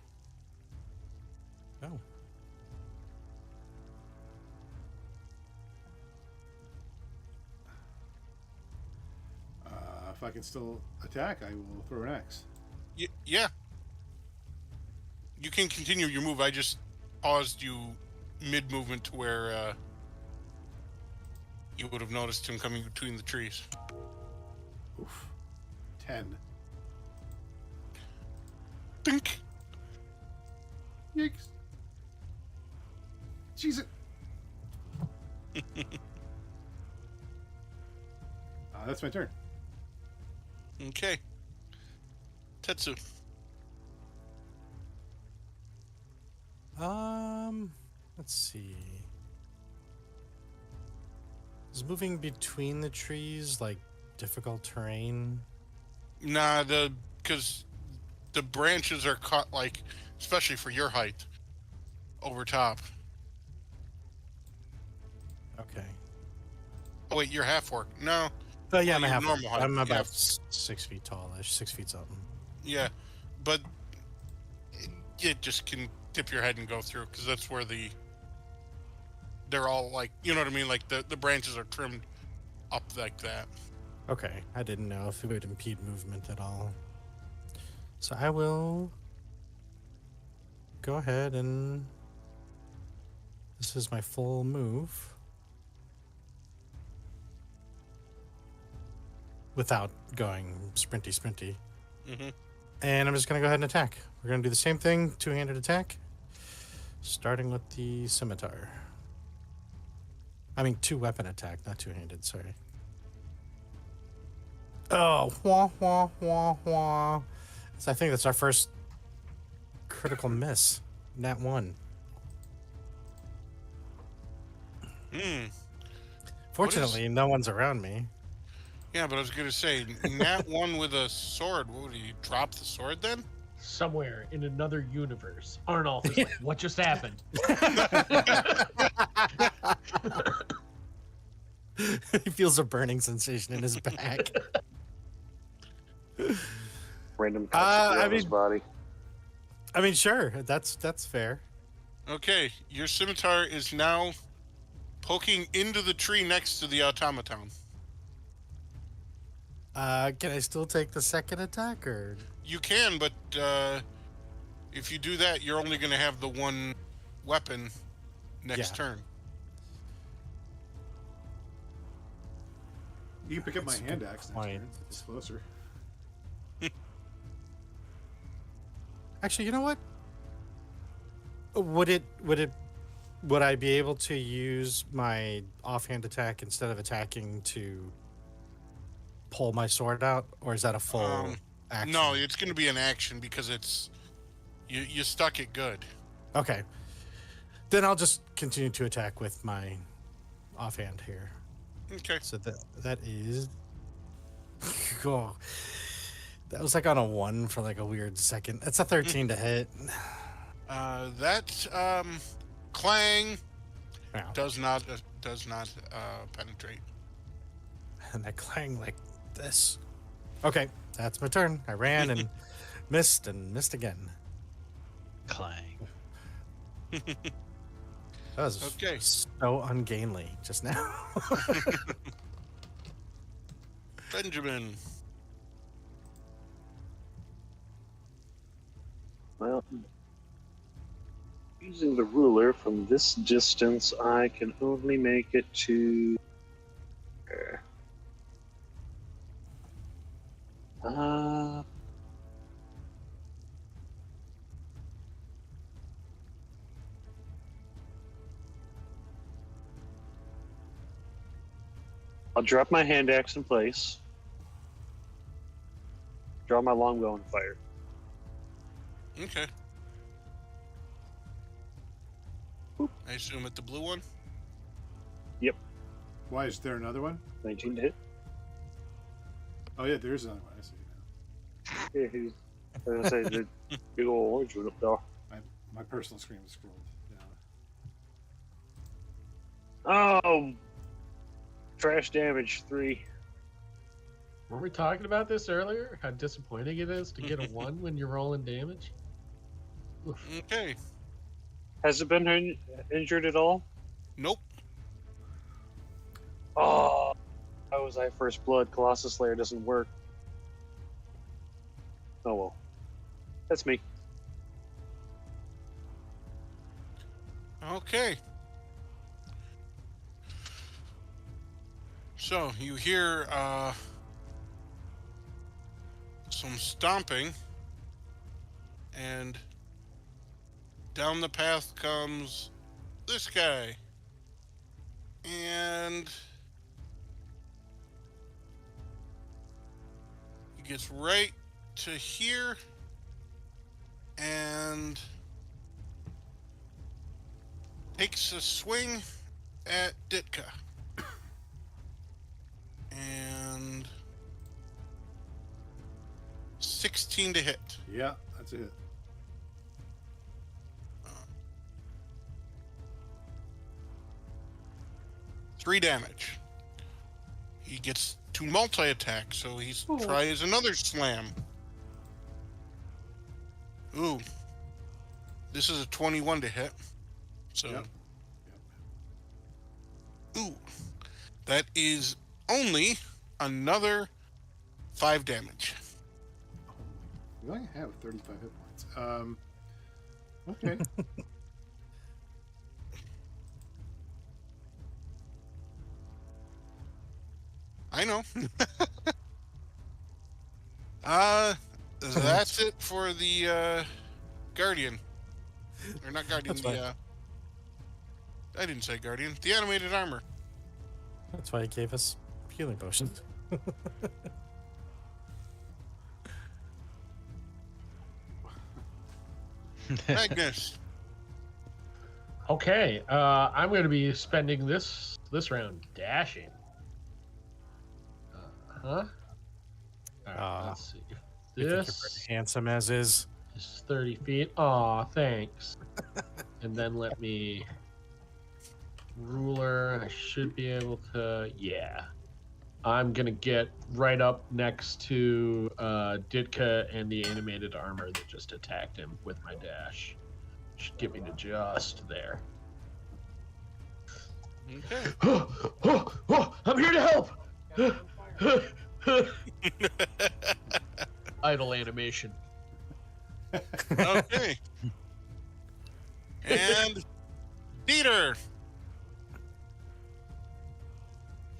Oh. If I can still attack, I will throw an axe. Yeah. You can continue your move. I just paused you mid-movement to where you would have noticed him coming between the trees. Oof. 10. Dink. Yikes. Jeez it. That's my turn. Okay. Tetsu. Let's see. Is moving between the trees like difficult terrain? Nah, because the branches are cut like, especially for your height, over top. Okay. Oh wait, you're half orc. No, Oh yeah, Well, I'm a you're half. normal height, I'm yeah. about 6 feet tallish, 6 feet something. yeah, but it just can tip your head and go through because that's where they're all like, you know what I mean? Like the branches are trimmed up like that. Okay, I didn't know if it would impede movement at all. So I will go ahead and this is my full move without going sprinty. Mm-hmm. And I'm just going to go ahead and attack. We're going to do the same thing, two-handed attack, starting with the scimitar. I mean, two-weapon attack, not two-handed, sorry. Oh, wah, wah, wah, wah. So I think that's our first critical miss. Nat 1. Hmm. Fortunately, no one's around me. Yeah, but I was gonna say, Nat 1 with a sword. What would he drop the sword then? Somewhere in another universe, Arnulf is like, "What just happened?" He feels a burning sensation in his back. Random cuts I on his mean- body. I mean, sure, that's fair. Okay, your scimitar is now poking into the tree next to the automaton. Can I still take the second attack, or? You can, but if you do that, you're only going to have the one weapon next Yeah. turn. You can pick up my That's a hand good axe next point. turn. It's closer. Actually, you know what? Would I be able to use my offhand attack instead of attacking to pull my sword out, or is that a full action? No, it's going to be an action because it's you stuck it good. Okay. Then I'll just continue to attack with my offhand here. Okay. So that is. Oh, that was like on a 1 for like a weird second. That's a 13 to hit. That clang Wow. does not penetrate. And I clang like this. Okay, that's my turn. I ran and missed again. Clang. That was Okay. so ungainly just now. Benjamin. Well, using the ruler from this distance, I can only make it to. Uh, I'll drop my hand axe in place. Draw my longbow and fire. Okay. I assume at the blue one. Why is there another one? 19 to hit. Oh yeah, there is another one. I see now. Yeah, he's. I was gonna say the big old orange one up there. My personal screen was scrolled down. Oh, trash damage 3. Weren't we talking about this earlier? How disappointing it is to get a 1 when you're rolling damage? Oof. Okay. Has it been injured at all? Nope. Oh, how was I first blood? Colossus Slayer doesn't work. Oh well, that's me. Okay. So you hear some stomping, and down the path comes this guy, and he gets right to here, and takes a swing at Ditka. And 16 to hit. Yeah, that's a hit. 3 damage. He gets to multi-attack, so he tries another slam. Ooh. This is a 21 to hit. So. Yep. Ooh. That is only another 5 damage. We only have 35 hit points. Okay. I know. That's it for the Guardian. Or not Guardian, That's fine. I didn't say Guardian. The animated armor. That's why he gave us healing potions. Magnus. Okay, I'm going to be spending this round dashing. All right, let's see. You think you're This pretty handsome as is. is 30 feet. Aw, thanks. And then let me ruler. I should be able to. Yeah, I'm gonna get right up next to Ditka and the animated armor that just attacked him with my dash. Should get me to just there. Okay. I'm here to help. Idle animation. Okay. And Dieter.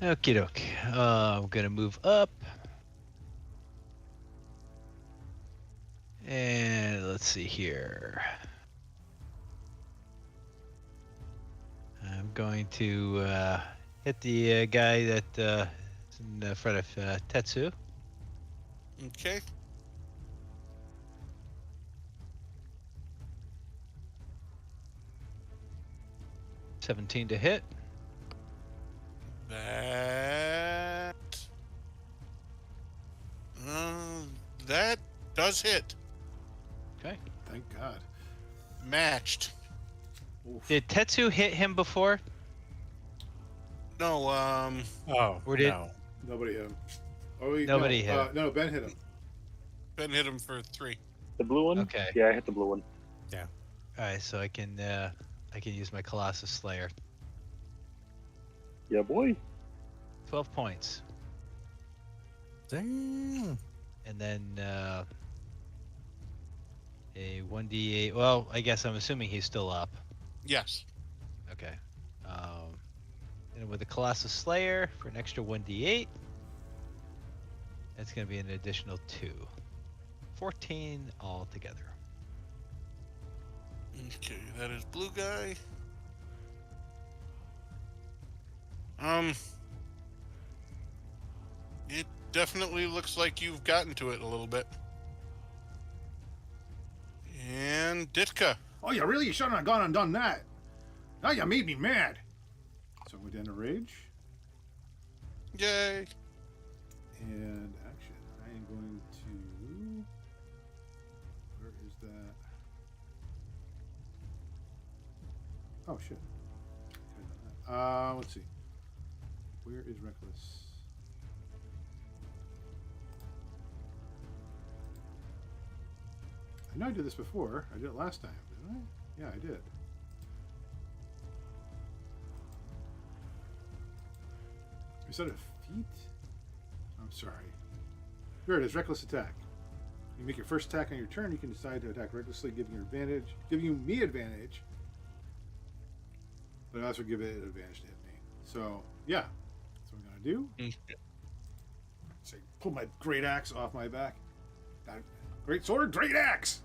Okie doke. I'm gonna move up. And let's see here. I'm going to hit the guy that is in front of Tetsu. Okay. $17 to hit. That does hit. Okay. Thank God. Matched. Oof. Did Tetsu hit him before? No, Oh, Or did- no. Nobody hit him. Oh, wait, Nobody no, hit him. No, Ben hit him. Ben hit him for 3. The blue one? Okay. Yeah, I hit the blue one. All right, so I can use my Colossus Slayer. Yeah, boy. 12 points. Damn. And then a 1d8. Well, I guess I'm assuming he's still up. Yes. Okay. And with the Colossus Slayer for an extra 1d8, that's going to be an additional 2. 14 altogether. Okay, that is blue guy. It definitely looks like you've gotten to it a little bit. And Ditka. Oh, you really shouldn't have gone and done that. Now you made me mad. So I'm going down to rage. Yay. And action. I am going to... Where is that? Oh, shit. Let's see. Where is Reckless? I know I did this before. I did it last time, didn't I? Yeah, I did. Is that a feat? I'm sorry. Here it is, Reckless Attack. You make your first attack on your turn, you can decide to attack recklessly, giving you me advantage. But I also give it an advantage to hit me. So, yeah. That's what I'm going to do. So pull my great axe off my back. Great sword, great axe!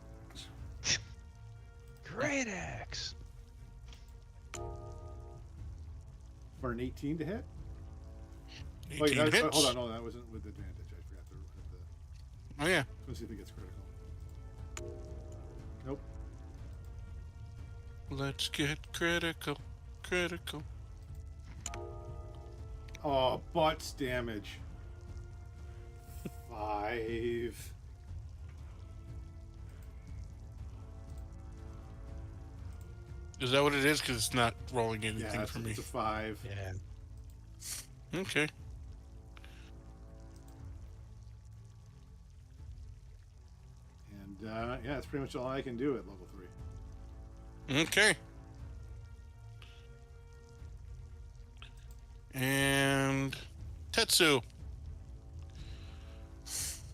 Great axe. For an 18 to hit? 18 Wait, hits. hold on, that wasn't with advantage. I forgot to hit the... Oh, yeah. Let's see if it gets critical. Nope. Let's get critical. Critical. Oh, butts damage. 5. Is that what it is? Because it's not rolling anything Yeah, for me. it's a 5. Yeah. Okay. And yeah, that's pretty much all I can do at level 3. Okay. And Tetsu.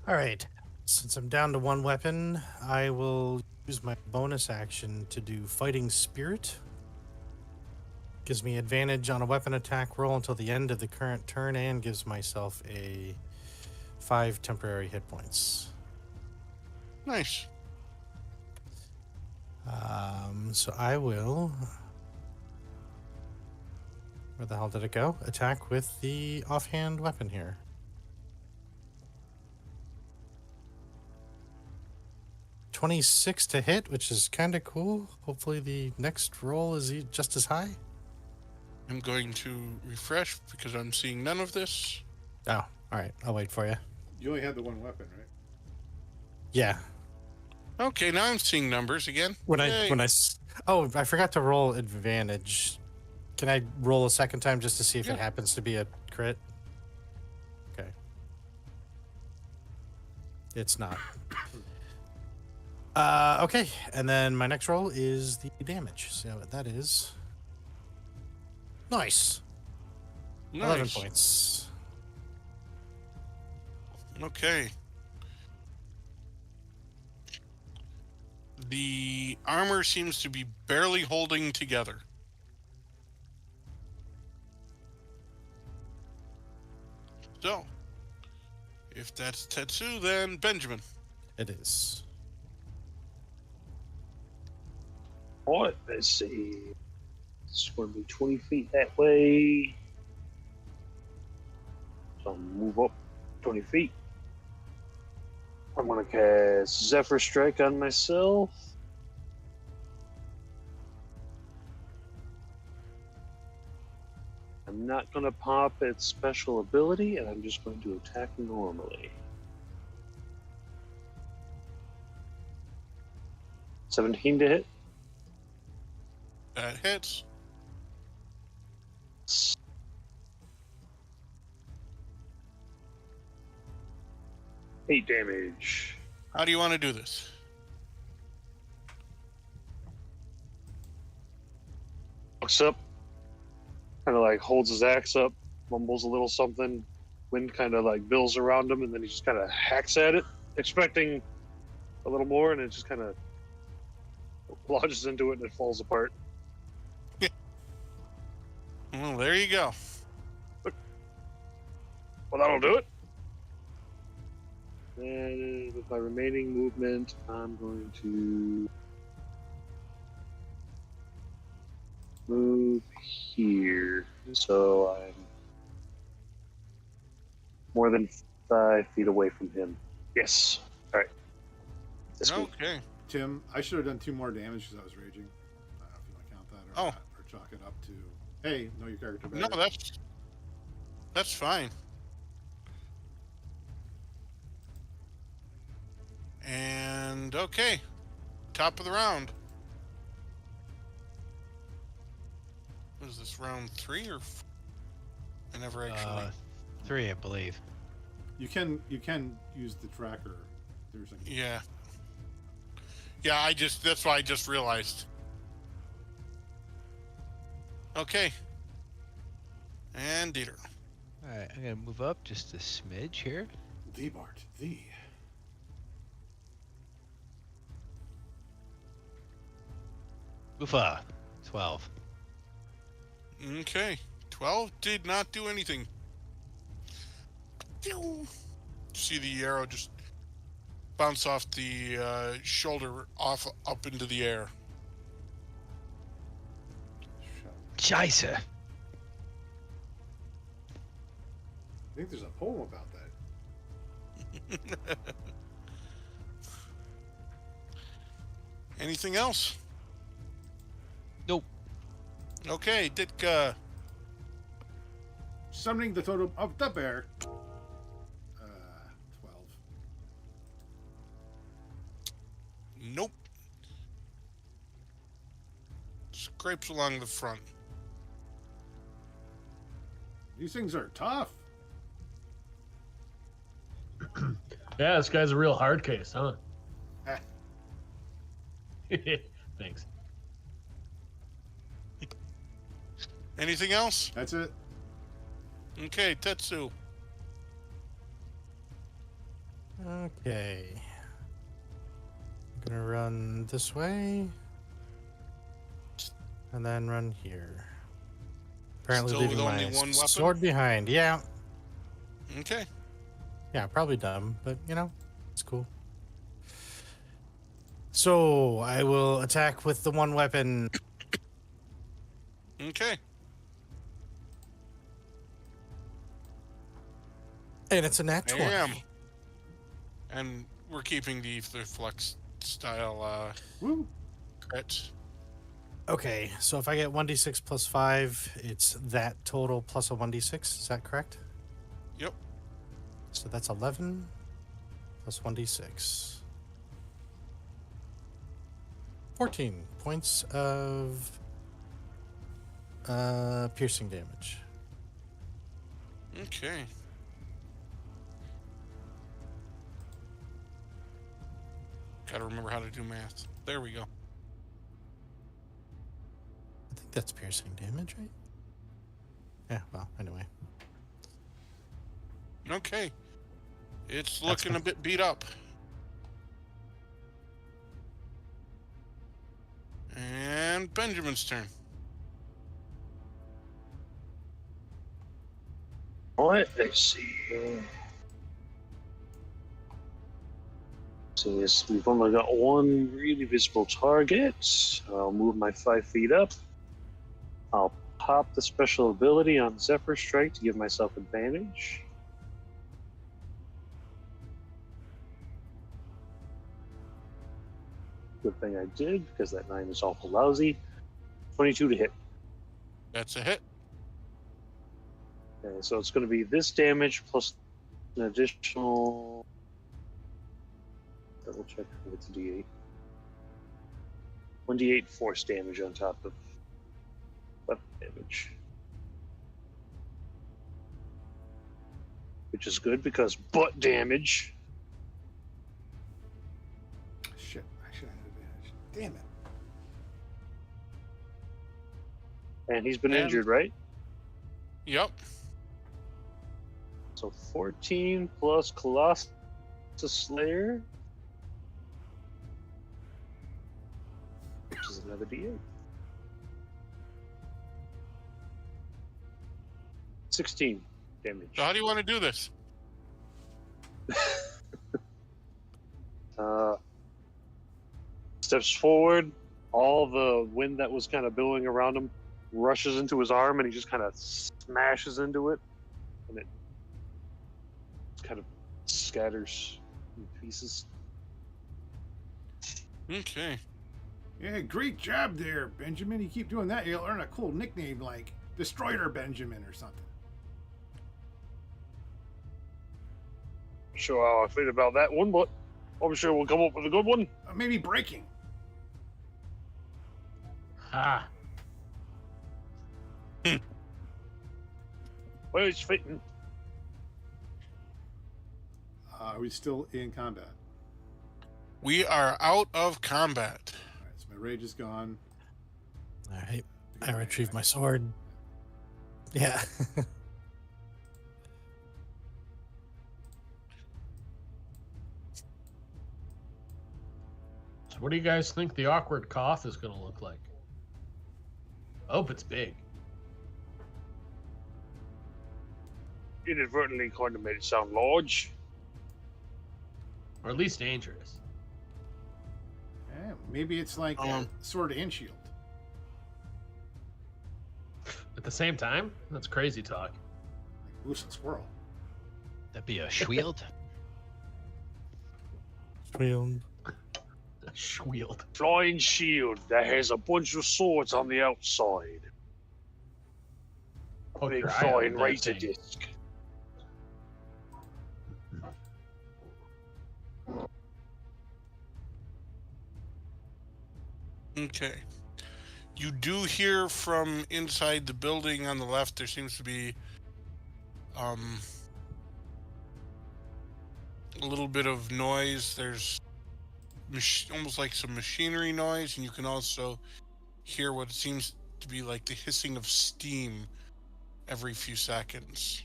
All right. Since I'm down to one weapon, I will use my bonus action to do Fighting Spirit. Gives me advantage on a weapon attack roll until the end of the current turn and gives myself a 5 temporary hit points. Nice. So I will. Where the hell did it go? Attack with the offhand weapon here. .26 to hit, which is kind of cool. Hopefully the next roll is just as high. I'm going to refresh because I'm seeing none of this. Oh, all right. I'll wait for you. You only had the one weapon, right? Yeah. Okay, now I'm seeing numbers again. Yay. Oh, I forgot to roll advantage. Can I roll a second time just to see if Yeah. it happens to be a crit? Okay. It's not. Okay, and then my next roll is the damage. So that is nice. 11 Nice. points. Okay. The armor seems to be barely holding together. So, if that's Tetsu, then Benjamin. It is. Alright, let's see. It's going to be 20 feet that way. So I'll move up 20 feet. I'm going to cast Zephyr Strike on myself. I'm not going to pop its special ability, and I'm just going to attack normally. 17 to hit. That hits. Eight damage. How do you want to do this? Looks up, kind of like holds his axe up, mumbles a little something. Wind kind of like bills around him, and then he just kind of hacks at it, expecting a little more, and it just kind of lodges into it and it falls apart. Well, there you go. Well, that'll do it. And with my remaining movement, I'm going to move here. So I'm more than 5 feet away from him. Yes. All right. That's good. Okay. Tim, I should have done 2 more damage because I was raging. I don't know if you want to count that or Oh. not, or chalk it up to, hey, know your character better. No, that's fine. And okay, top of the round. What is this, round 3 or? I never actually. 3, I believe. You can use the tracker. There's a Yeah. Yeah, that's why I just realized. Okay. And Dieter. All right, I'm gonna move up just a smidge here. the Bart, the. Oofa, 12. Okay. 12 did not do anything. Pew! See the arrow just bounce off the shoulder up into the air. Scheiße. I think there's a poem about that. Anything else? Okay, Ditka. Summoning the totem of the bear. 12. Nope. Scrapes along the front. These things are tough. Yeah, this guy's a real hard case, huh? Eh, Thanks. Anything else? that's it. Okay, Tetsu. Okay. I'm gonna run this way. And then run here. Apparently Still leaving with my only one weapon? sword behind. Yeah. Okay. Yeah, probably dumb, but you know, it's cool. So I will attack with the one weapon. Okay. And it's a nat I 20. am. And we're keeping the Ether Flux style Woo. crit. Okay, so if I get 1d6 plus 5, it's that total plus a 1d6. Is that correct? Yep. So that's 11 plus 1d6. 14 points of piercing damage. Okay. Gotta remember how to do math. There we go. I think that's piercing damage, right? Yeah, well, anyway. Okay. It's looking a bit beat up. And Benjamin's turn. Alright, let's see. So yes, we've only got one really visible target. I'll move my 5 feet up. I'll pop the special ability on Zephyr Strike to give myself advantage. Good thing I did, because that 9 is awful lousy. 22 to hit. That's a hit. Okay, so it's going to be this damage plus an additional. Double check if it's a d8. 1d8 force damage on top of weapon damage. Which is good because butt damage. Shit, I should have had advantage. Damn it. And he's been And- injured, right? Yep. So 14 plus Colossus Slayer. Which is another d8. 16 damage. So how do you want to do this? Steps forward. All the wind that was kind of billowing around him rushes into his arm, and he just kind of smashes into it, and it kind of scatters in pieces. Okay. Yeah, great job there, Benjamin. You keep doing that, you'll earn a cool nickname like Destroyer Benjamin or something. Not sure how I feel about that one, but I'm sure we'll come up with a good one. Maybe Breaking. Ha! Well, it's fitting. Are we still in combat? We are out of combat. All right, so my rage is gone. All right. I retrieve my sword. Yeah. So what do you guys think the awkward cough is going to look like? I hope it's big. Inadvertently kind of made it sound large. Or at least dangerous. Yeah, maybe it's like sword and shield. At the same time? That's crazy talk. Like loose a squirrel. That'd be a shield. Shield. Shield. Flying shield that has a bunch of swords on the outside. poke Big your eye out fine with that razor thing. disc. Okay. You do hear from inside the building on the left, there seems to be a little bit of noise. There's almost like some machinery noise, and you can also hear what seems to be like the hissing of steam every few seconds.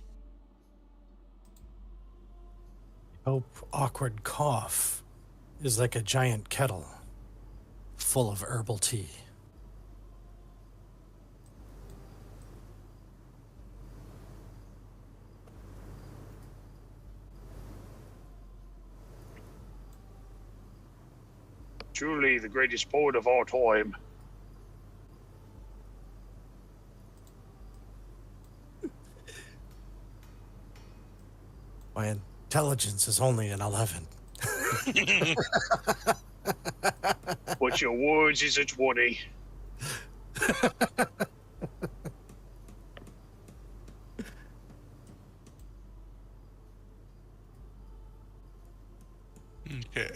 Hope awkward cough is like a giant kettle full of herbal tea. Truly the greatest poet of our time. My intelligence is only an 11. But your words is a 20. Okay.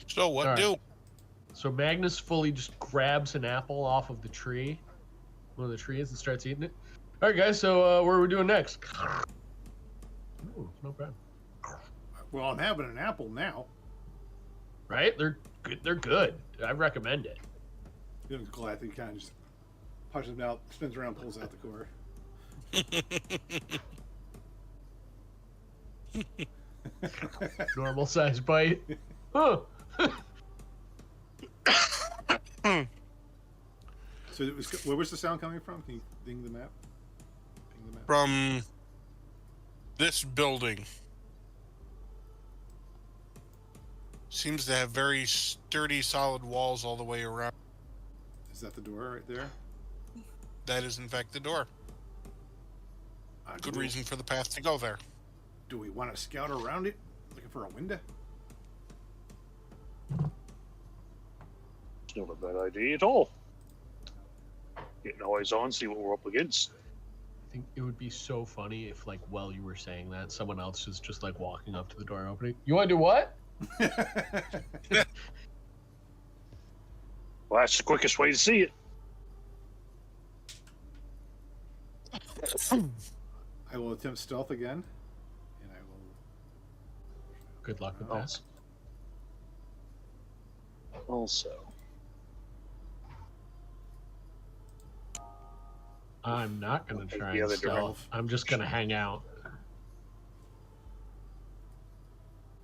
So what All right. do? So Magnus fully just grabs an apple off of the tree, one of the trees, and starts eating it. All right, guys. So what are we doing next? Ooh, not bad. Well, I'm having an apple now. Right? They're good. They're good. I recommend it. I'm glad that he kind of just pushes him out, spins around, pulls out the core. Normal size bite. Huh. So it was, where was the sound coming from? Can you ding the map? Ping the map. From this building. Seems to have very sturdy, solid walls all the way around. Is that the door right there? That is, in fact, the door. Good reason for the path to go there. Do we want to scout around it, looking for a window? It's not a bad idea at all. Getting eyes on, see what we're up against. I think it would be so funny if, like, while you were saying that, someone else is just like walking up to the door opening. You want to do what? Well, that's the quickest way to see it. I will attempt stealth again, and I will. Good luck with Oh. that. Also, I'm not gonna Take try the and other stealth. direction. I'm just gonna hang out.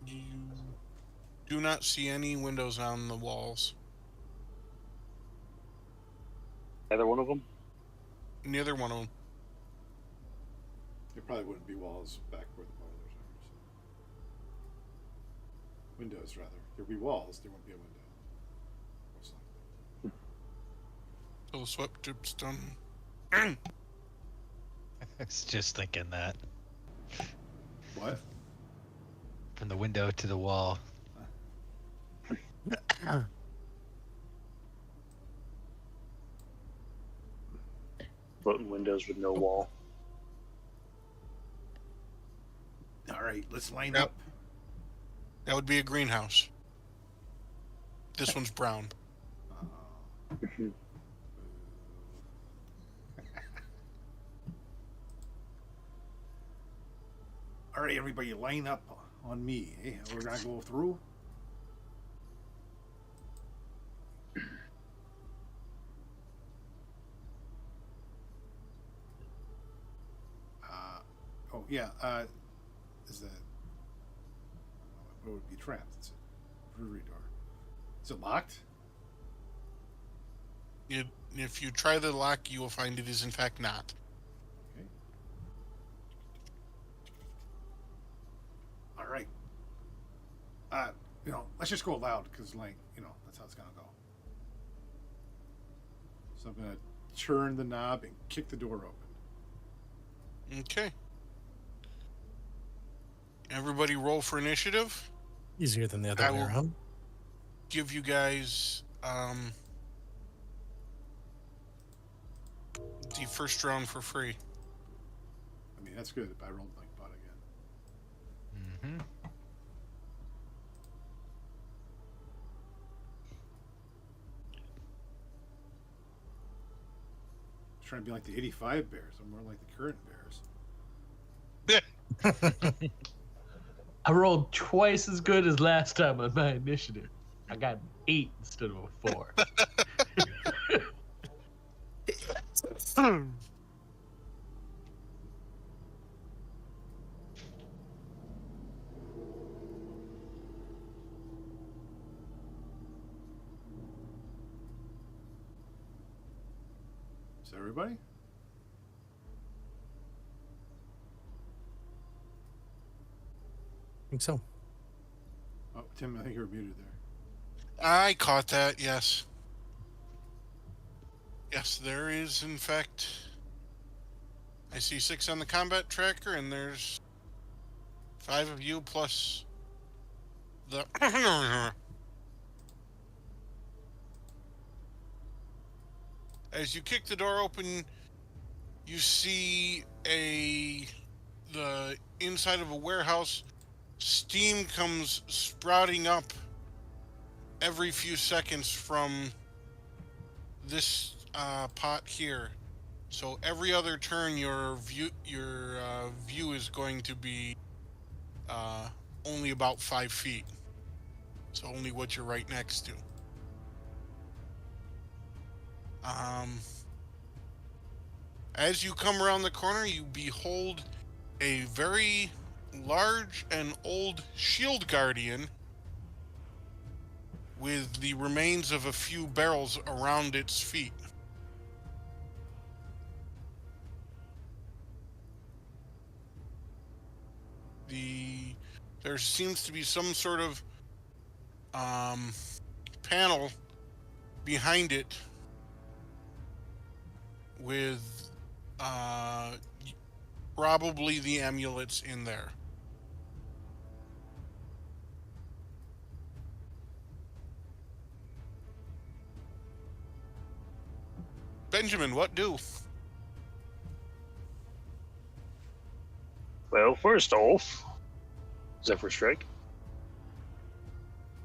You do not see any windows on the walls. either one of them. Neither one of them. There probably wouldn't be walls back where the boilers are. So. Windows, rather. There'd be walls. There wouldn't be a window. Most likely. Till the sweat drips down. I was just thinking that. What? From the window to the wall. Floating windows with no wall. All right, let's line Yep. up. That would be a greenhouse. This one's brown. All right, everybody, line up on me. Eh? We're gonna go through. Oh yeah. Is that? What would be trapped? It's a brewery door. Is it locked? If you try the lock, you will find it is in fact not. Okay. All right. Let's just go loud because, that's how it's gonna go. So I'm gonna turn the knob and kick the door open. Okay. Everybody roll for initiative. Easier than the other I way will- around. Give you guys the first round for free. I mean, that's good. I rolled like butt again. Mm-hmm. I was trying to be like the 85 Bears. I'm more like the current Bears. I rolled twice as good as last time on my initiative. I got 8 instead of a 4. Is that everybody? I think so. Oh, Tim, I think you were muted there. I caught that, yes. Yes, there is, in fact. I see 6 on the combat tracker, and there's 5 of you plus the. As you kick the door open, you see the inside of a warehouse. Steam comes sprouting up every few seconds from this pot here. So every other turn, your view is going to be only about 5 feet. So only what you're right next to. As you come around the corner, you behold a very large and old shield guardian with the remains of a few barrels around its feet. There seems to be some sort of panel behind it with probably the amulets in there. Benjamin, what do? Well, first off, Zephyr Strike.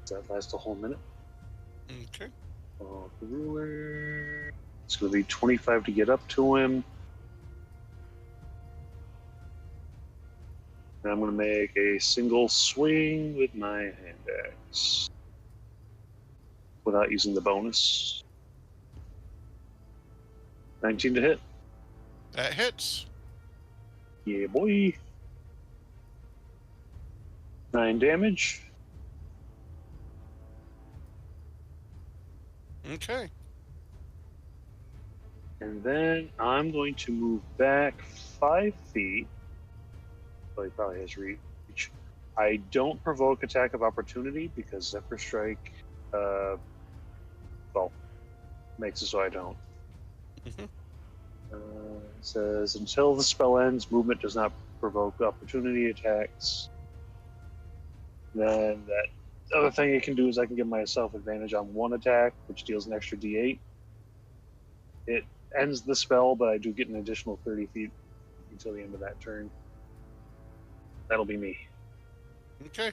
Does that last a whole minute? Okay. Brewer. It's going to be 25 to get up to him. And I'm going to make a single swing with my hand axe without using the bonus. 19 to hit. That hits. Yeah, boy. 9 damage. Okay. And then I'm going to move back 5 feet. Well, he probably has reach. I don't provoke attack of opportunity because Zephyr Strike, makes it so I don't. Mhm. It says until the spell ends, movement does not provoke opportunity attacks. Then that other thing I can do is I can give myself advantage on 1 attack, which deals an extra D8. It ends the spell, but I do get an additional 30 feet until the end of that turn. That'll be me. Okay.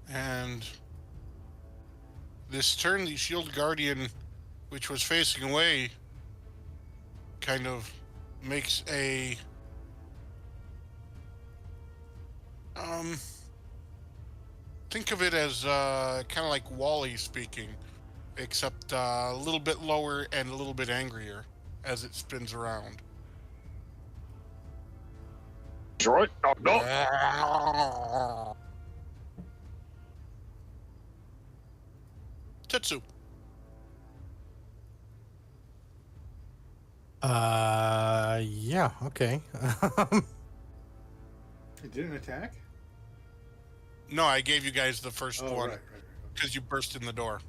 And this turn, the shield guardian, which was facing away, kind of makes a think of it as kind of like Wall-E speaking, except a little bit lower and a little bit angrier as it spins around. Detroit, knock, knock. Tetsu. Yeah, okay. It didn't attack? No, I gave you guys the first Oh, one right. because you burst in the door.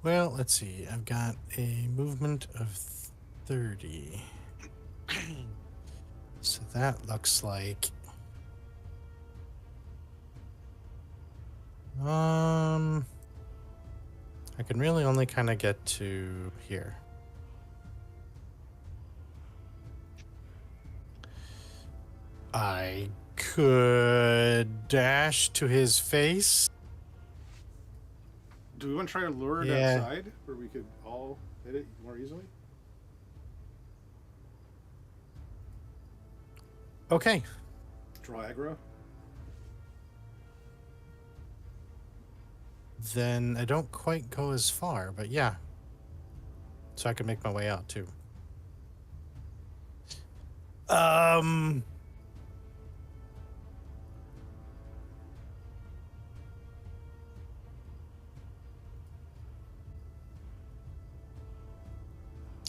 Well, let's see. I've got a movement of 30. So that looks like I can really only kind of get to here. I could dash to his face. Do we want to try to lure it Yeah. outside where we could all hit it more easily? Okay. Draw aggro? Then I don't quite go as far, but yeah. So I can make my way out too.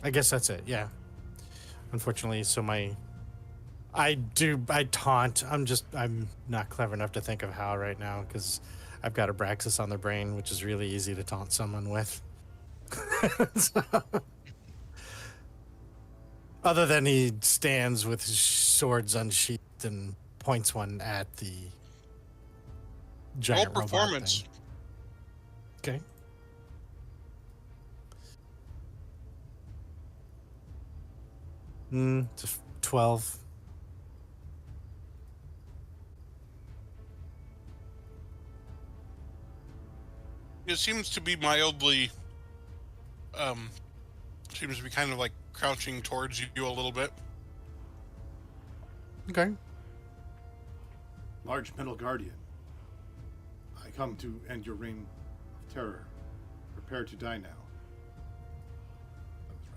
I guess that's it. Yeah. Unfortunately, so I taunt. I'm not clever enough to think of how right now because I've got Abraxas on the brain, which is really easy to taunt someone with. So, other than he stands with his swords unsheathed and points one at the giant robot performance. thing. Okay. It's a 12. It seems to be mildly, seems to be kind of like crouching towards you a little bit. Okay. Large metal guardian. I come to end your reign of terror. Prepare to die now. That was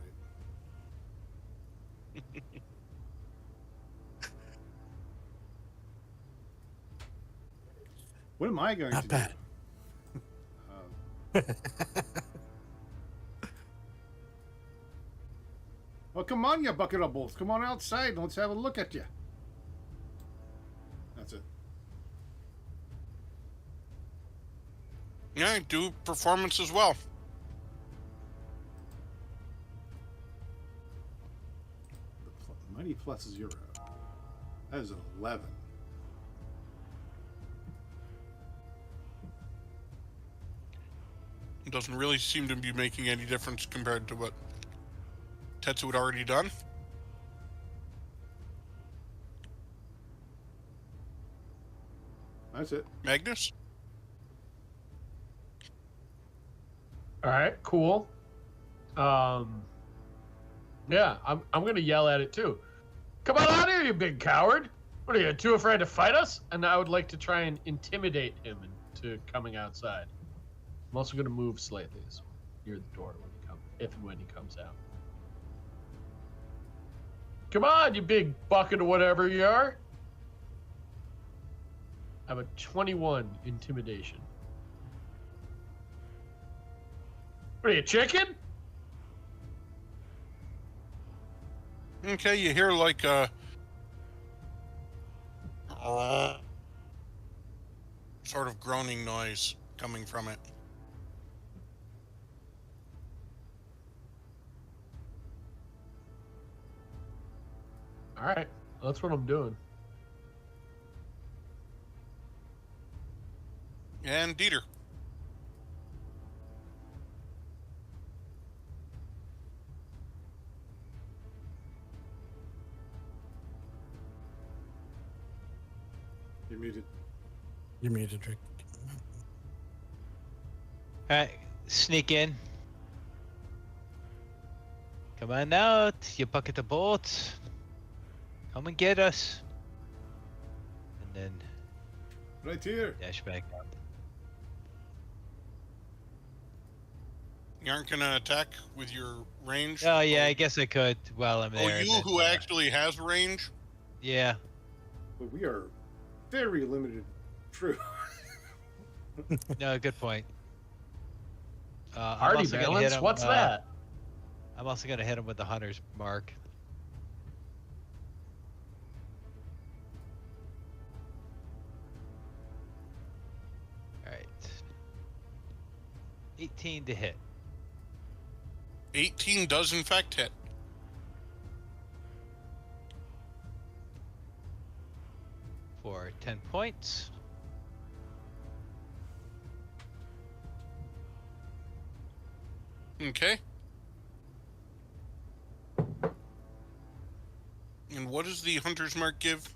right. What am I going Not to bad. do? Well, come on, you bucket of bolts. Come on outside and let's have a look at you. That's it. Yeah, do performance as well. The mighty plus 0. That is an 11. It doesn't really seem to be making any difference compared to what Tetsu had already done. That's it. Magnus? All right, cool. Yeah, I'm gonna yell at it too. Come on out here, you big coward! What are you, too afraid to fight us? And I would like to try and intimidate him into coming outside. I'm also gonna move slightly so near the door when he comes, if and when he comes out. Come on, you big bucket of whatever you are! I have a 21 intimidation. What are you, chicken? Okay, you hear like a sort of groaning noise coming from it. All right, that's what I'm doing. And Dieter. You're muted. You're muted, Rick. Alright, sneak in. Come on out, you bucket of bolts. Come and get us. And then Right here. dash back up. You aren't gonna attack with your range? Oh yeah, I guess I could while I'm Oh, there. you then, who actually has range? Yeah. But we are very limited. True. No, good point. I'm Hardy also gonna hit balance? him, What's that? I'm also gonna hit him with the hunter's mark. Alright. 18 to hit. 18 does in fact hit. For 10 points. Okay. And what does the Hunter's Mark give?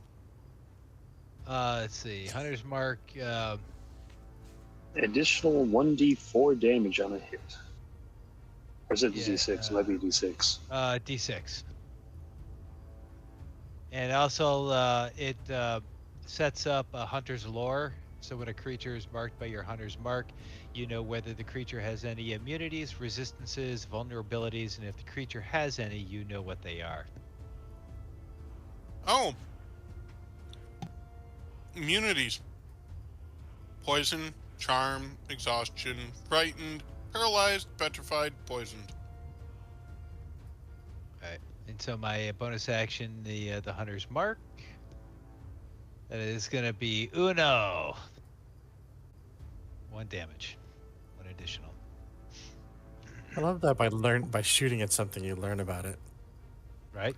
Let's see. Hunter's Mark. Additional 1d4 damage on a hit. Or is it Yeah, d6? It might be d6. D6. And also, it sets up a hunter's lore. So when a creature is marked by your hunter's mark, you know whether the creature has any immunities, resistances, vulnerabilities, and if the creature has any, you know what they are. Oh. Immunities. Poison, charm, exhaustion, frightened, paralyzed, petrified, poisoned. All right. And so my bonus action, the hunter's mark, that is going to be Uno. 1 damage. 1 additional. I love that by shooting at something, you learn about it. Right?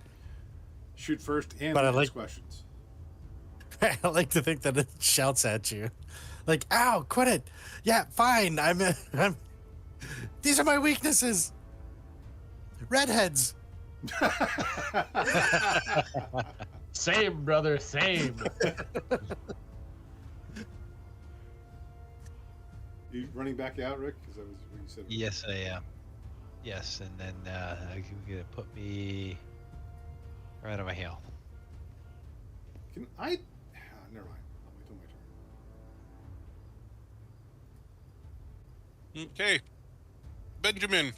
Shoot first and But I ask like- questions. I like to think that it shouts at you, like, "Ow, quit it! Yeah, fine. I'm These are my weaknesses. Redheads." Same, brother, same. You running back out, Rick? Because that was what you said. Yes, I am. Yes, and then you're going to put me right on my heel. Can I? Never mind. I'll wait till my turn. Okay. Benjamin.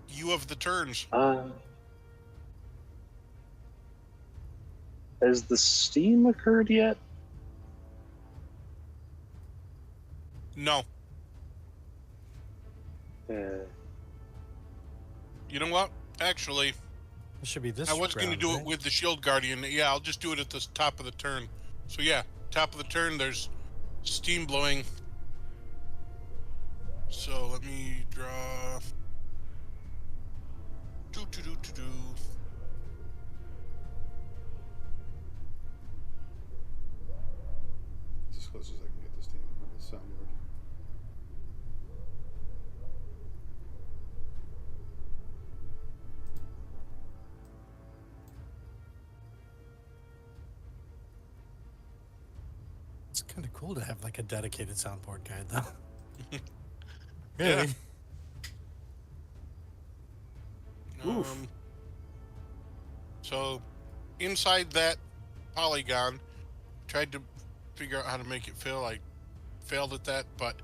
You have the turns. Has the steam occurred yet? No. You know what? Actually, It should be this. I was going to round, do right? it with the Shield Guardian. Yeah, I'll just do it at the top of the turn. So yeah, top of the turn, there's steam blowing. So let me draw. Do. As close as I can get this team. This soundboard. It's kind of cool to have like a dedicated soundboard guide, though. Yeah. Really? Oof. So inside that polygon, tried to figure out how to make it fill. I failed at that, but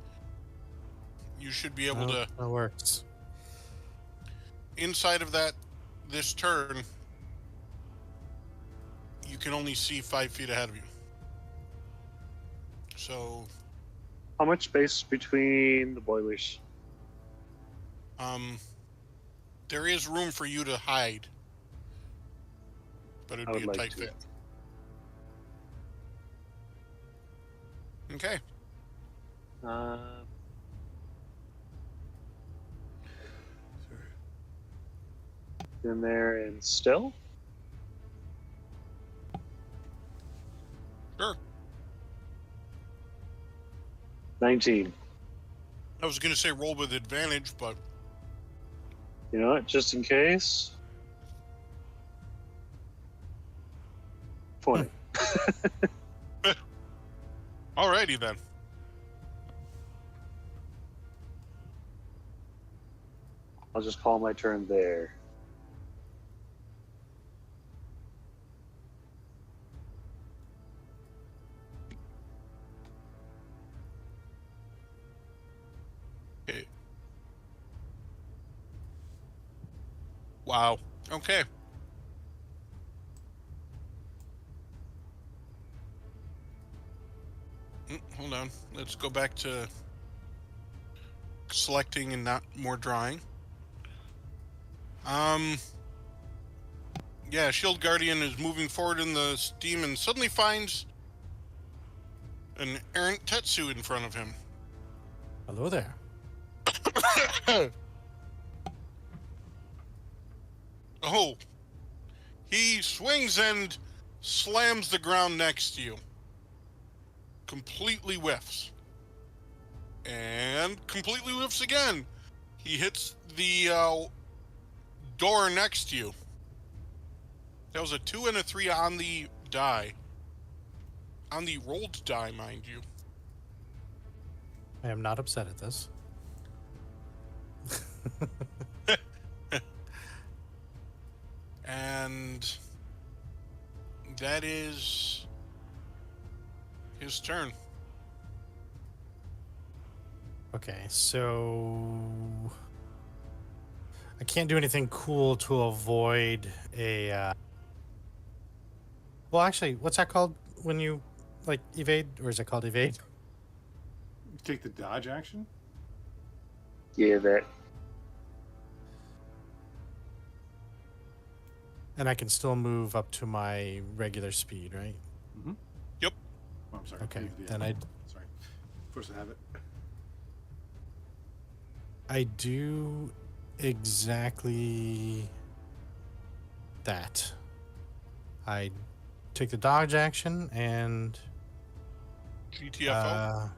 you should be able to. That works. Inside of that, this turn, you can only see 5 feet ahead of you. So, How much space between the boilers? there is room for you to hide, but I it'd would be a like tight to. fit. Okay. In there and still? Sure. 19. I was going to say roll with advantage, but You know what? Just in case. 20. alrighty then. I'll just call my turn there. Okay. Wow. Okay. Hold on. Let's go back to selecting and not more drawing. Yeah, Shield Guardian is moving forward in the steam and suddenly finds an errant Tetsu in front of him. Hello there. Oh, he swings and slams the ground next to you. Completely whiffs. And and completely whiffs again. He hits the door next to you. That was a 2 and a 3 on the die. On the rolled die, mind you. I am not upset at this. And that is his turn. Okay, so I can't do anything cool to avoid a. Well, actually, what's that called when you like evade, or is it called evade? Take the dodge action. Yeah, that. And I can still move up to my regular speed, right? Mm-hmm. Yep. Oh, I'm sorry. Okay, Leave the- then I Sorry. Force of habit. I do exactly that. I take the dodge action and GTFO.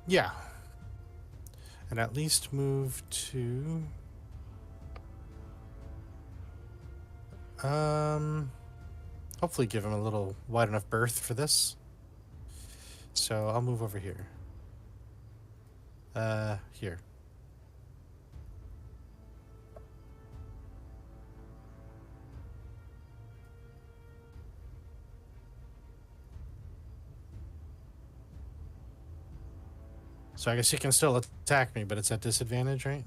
yeah, and at least move to hopefully give him a little wide enough berth for this. So I'll move over here. Here. So I guess he can still attack me, but it's at disadvantage, right?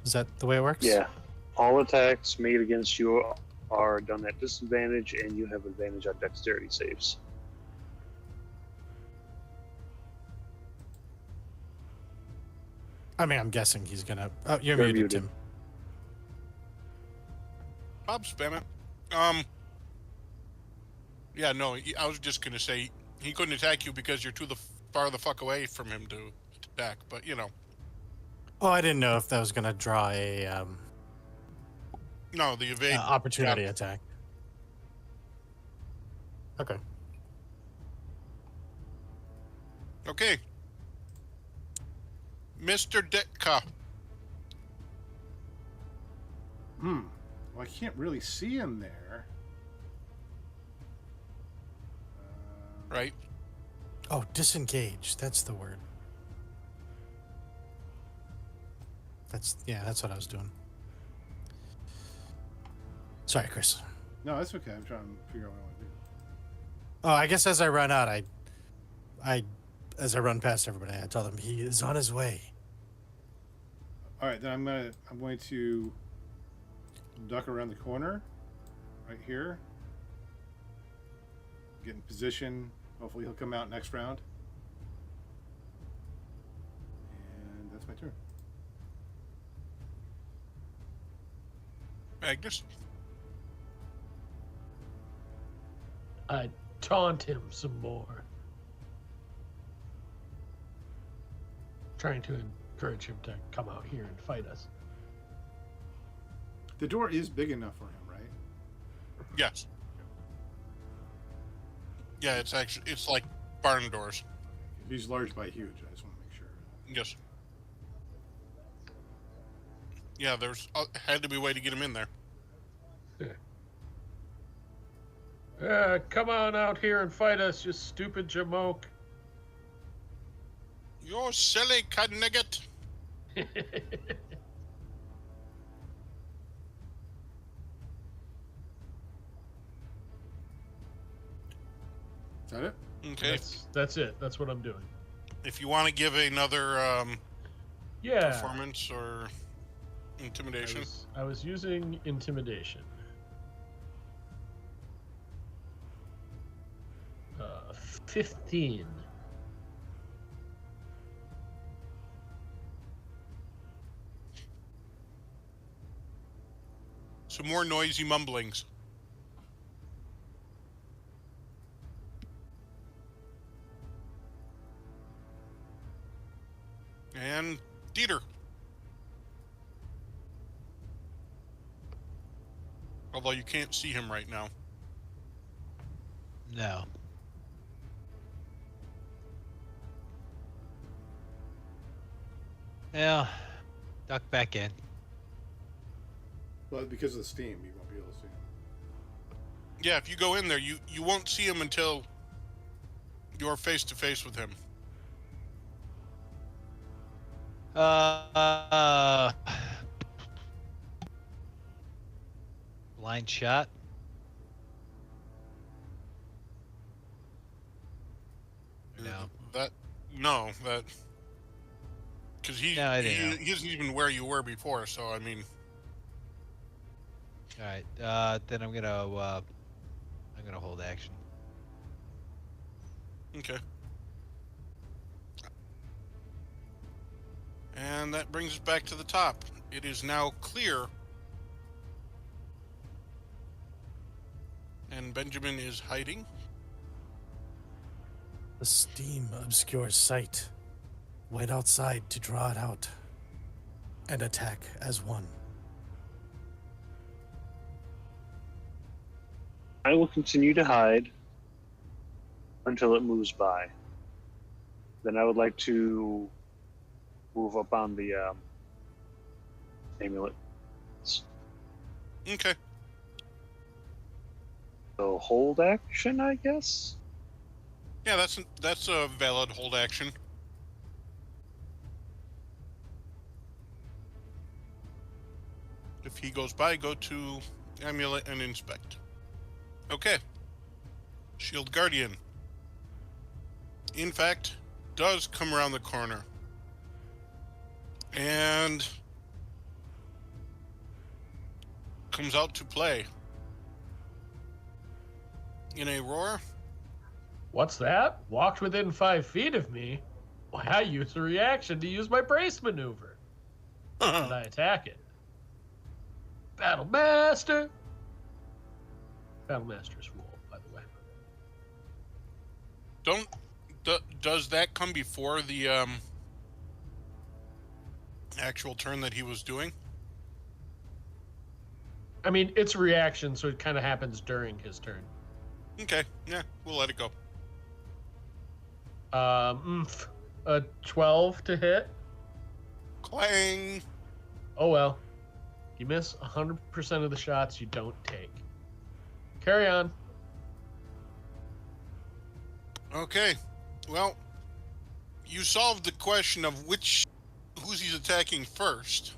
Is that the way it works? Yeah. All attacks made against you are done at disadvantage, and you have advantage on dexterity saves. I mean, I'm guessing he's gonna. Oh, you're You're muted, muted. Tim. Bob spam it. Yeah, no, I was just gonna say he couldn't attack you because you're too far the fuck away from him to attack. But you know, Oh, I didn't know if that was gonna draw a no, the evade opportunity yeah. attack. Okay. Okay, Mr. Ditka. Well, I can't really see him there. Right. Oh, disengage. That's the word. That's what I was doing. Sorry, Chris. No, that's okay. I'm trying to figure out what I want to do. Oh, I guess as I run out, as I run past everybody, I tell them he is on his way. All right, then I'm going to duck around the corner, right here. Get in position. Hopefully, he'll come out next round. And that's my turn. Magnus. I taunt him some more. Trying to encourage him to come out here and fight us. The door is big enough for him, right? Yes. Yeah, it's like barn doors. He's large by huge. I just want to make sure. Yes. Yeah, there's had to be a way to get him in there. Come on out here and fight us, you stupid jamoke. You silly cudnigget. Is that it? Okay. That's it. That's what I'm doing. If you want to give another Yeah. performance or intimidation. I was using intimidation. 15. Some more noisy mumblings. And Dieter. Although you can't see him right now. No. Yeah. Duck back in. But because of the steam, you won't be able to see him. Yeah, if you go in there, you won't see him until you're face to face with him. Blind shot. No. That because he isn't even where you were before. So I mean, All right. Then I'm gonna hold action. okay. And that brings us back to the top. It is now clear. And Benjamin is hiding. The steam obscures sight. Wait outside to draw it out. And attack as one. I will continue to hide until it moves by. Then I would like to move up on the amulet. Okay. So hold action, I guess. Yeah, that's a valid hold action. If he goes by, go to amulet and inspect. Okay. Shield Guardian. In fact, does come around the corner. And comes out to play. In a roar. What's that? Walked within 5 feet of me? Why, I used a reaction to use my brace maneuver. And I attack it. Battle Master! Battle Master's rule, by the way. Does that come before the actual turn that he was doing? I mean, it's a reaction, so it kind of happens during his turn. Okay, yeah, we'll let it go. A 12 to hit. Clang! Oh well. You miss 100% of the shots you don't take. Carry on. Okay, well, you solved the question of who's he's attacking first.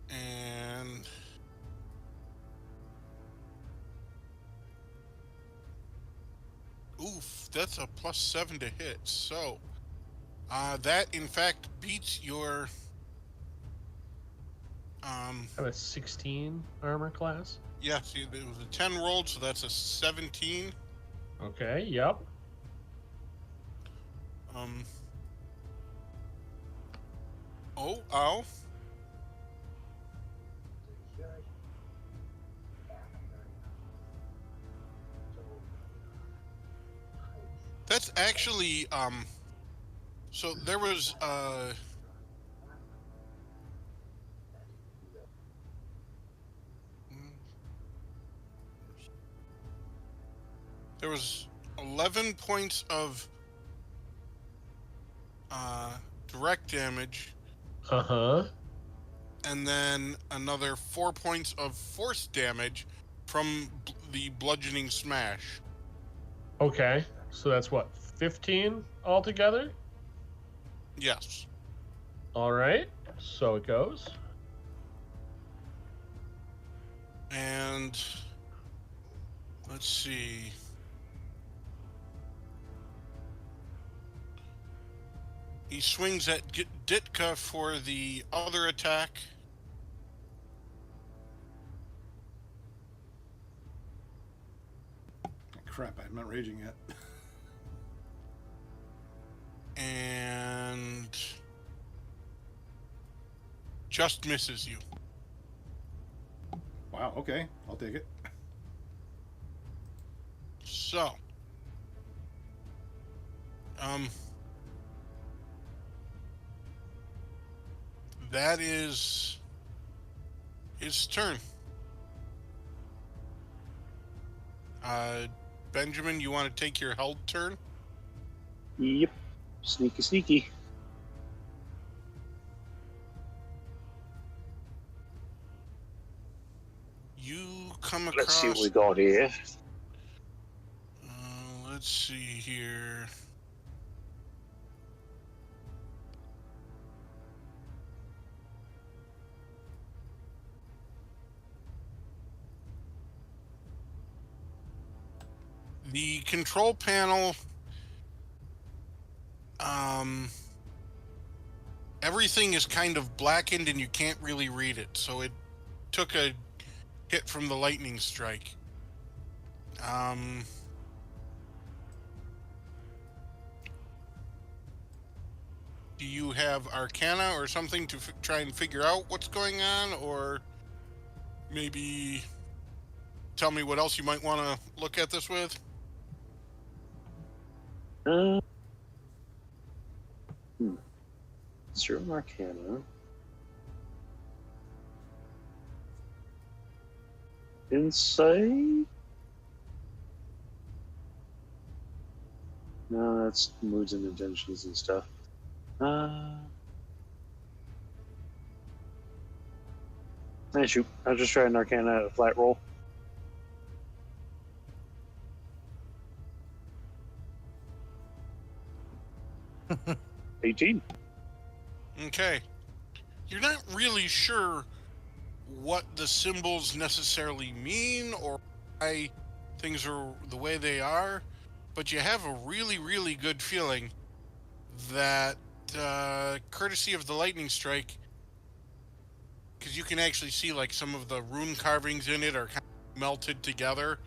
And oof, that's a +7 to hit. So that in fact beats your I have a 16 armor class. yeah, see, it was a 10 rolled, so that's a 17. Okay, yep. Oh, ow. That's actually so there was there was 11 points of direct damage, Uh-huh. and then another 4 points of force damage from the bludgeoning smash. Okay. So that's what, 15 altogether? Yes. All right. So it goes. And let's see. He swings at Ditka for the other attack. Crap, I'm not raging yet. And just misses you. Wow, okay. I'll take it. So, that is his turn. Benjamin, you want to take your held turn? Yep. Sneaky, sneaky. You come across. Let's see what we got here. Let's see here. The control panel, everything is kind of blackened and you can't really read it. So it took a hit from the lightning strike. Do you have Arcana or something to try and figure out what's going on? Or maybe tell me what else you might want to look at this with? Zero Arcana. Insight? No, that's moods and intentions and stuff. Shoot. I'll just try an Arcana at a flat roll. Hmm. 18. Okay. You're not really sure what the symbols necessarily mean or why things are the way they are, but you have a really, really good feeling that, courtesy of the lightning strike, because you can actually see like some of the rune carvings in it are kind of melted together.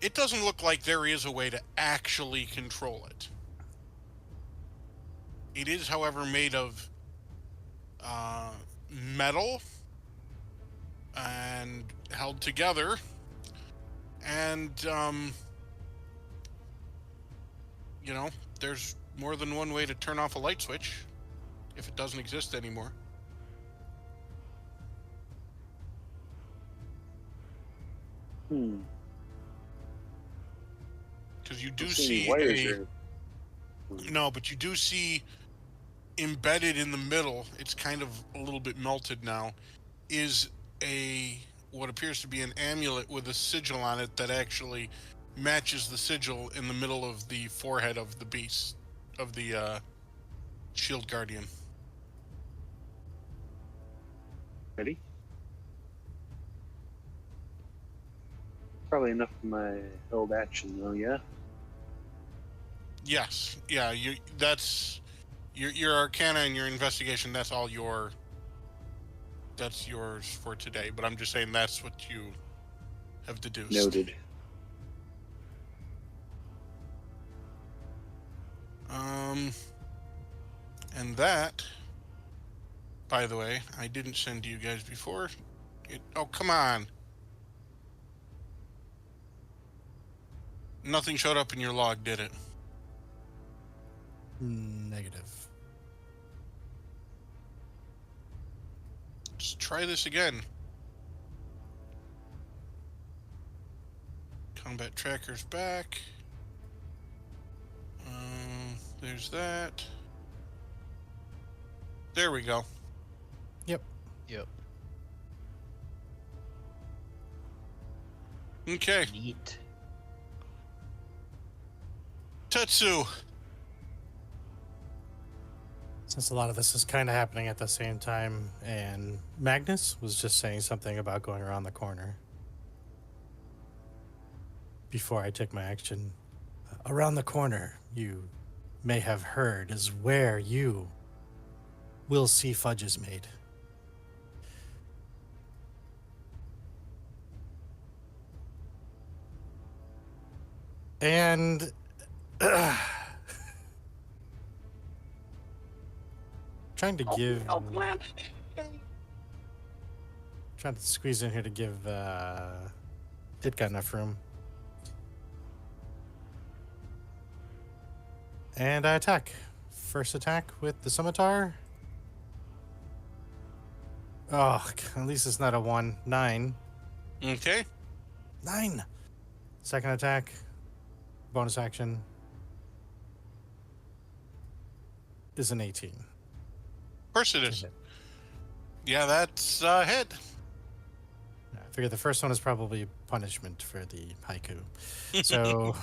It doesn't look like there is a way to actually control it. It is, however, made of metal and held together, and you know, there's more than one way to turn off a light switch if it doesn't exist anymore. Because you do see no, but you do see embedded in the middle, it's kind of a little bit melted now, is what appears to be an amulet with a sigil on it that actually matches the sigil in the middle of the forehead of the beast, of the shield guardian. Ready? Probably enough for my held action though, yeah? Yes. Yeah, that's your Arcana and your investigation, that's yours for today, but I'm just saying that's what you have deduced. Noted. And that, by the way, I didn't send to you guys before. Oh, come on. Nothing showed up in your log, did it? Negative. Let's try this again. Combat tracker's back. There's that. There we go. Yep. Okay. Neat. Tetsu. Since a lot of this is kind of happening at the same time, and Magnus was just saying something about going around the corner. Before I take my action, around the corner, you may have heard, is where you will see fudges made. And trying to give, trying to squeeze in here to give it got enough room. And I attack. First attack with the scimitar. Oh, at least it's not a 1. 9. Okay. 9. Second attack, bonus action, is an 18. Of course it to is. hit. Yeah, that's a hit. I figure the first one is probably punishment for the haiku. So,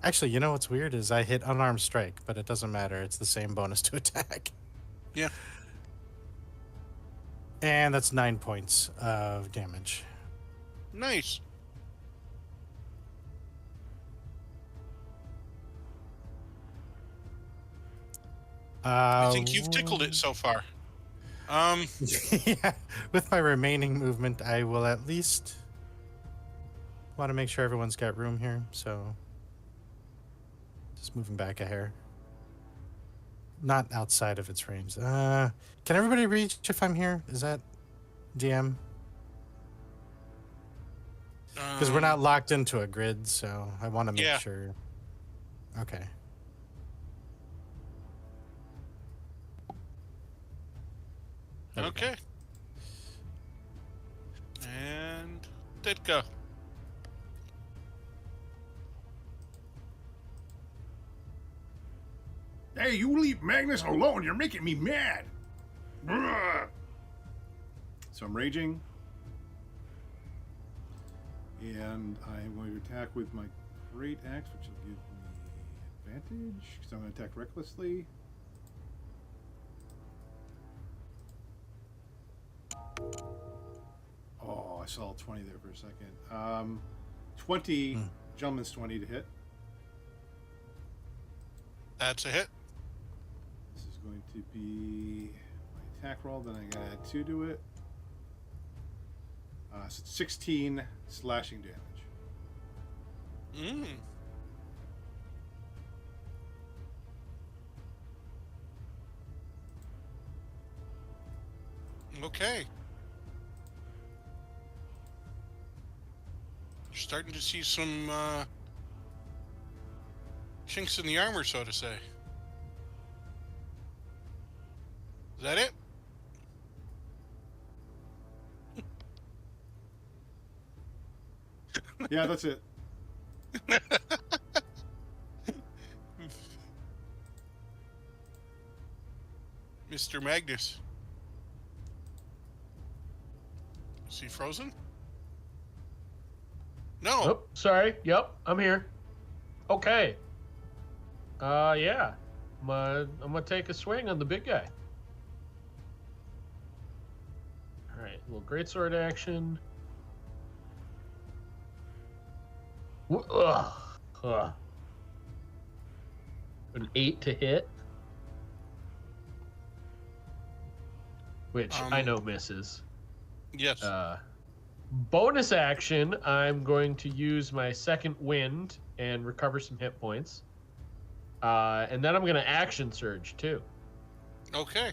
actually, you know what's weird is I hit unarmed strike, but it doesn't matter. It's the same bonus to attack. Yeah. And that's 9 points of damage. Nice. I think you've tickled it so far. Yeah, with my remaining movement, I will at least want to make sure everyone's got room here. So, just moving back a hair. Not outside of its range. Can everybody reach if I'm here? Is that DM? Because we're not locked into a grid, so I want to make Yeah. sure. Okay. There we go. Okay. And Ditka. Hey, you leave Magnus alone. You're making me mad. Brrr. So I'm raging. And I'm going to attack with my great axe, which will give me advantage. Because I'm going to attack recklessly. Oh, I saw 20 there for a second. 20, gentleman's 20 to hit. That's a hit. This is going to be my attack roll. Then I gotta add 2 to it. So 16 slashing damage. Mm. Okay. You're starting to see some chinks in the armor, so to say. Is that it? Yeah, that's it. Mr. Magnus. Is he frozen? No. Oh, sorry. Yep, I'm here. Okay. Yeah. I'm gonna take a swing on the big guy. All right, little greatsword action. Ugh. An 8 to hit, which I know misses. Yes. Bonus action, I'm going to use my second wind and recover some hit points. And then I'm going to action surge too. Okay.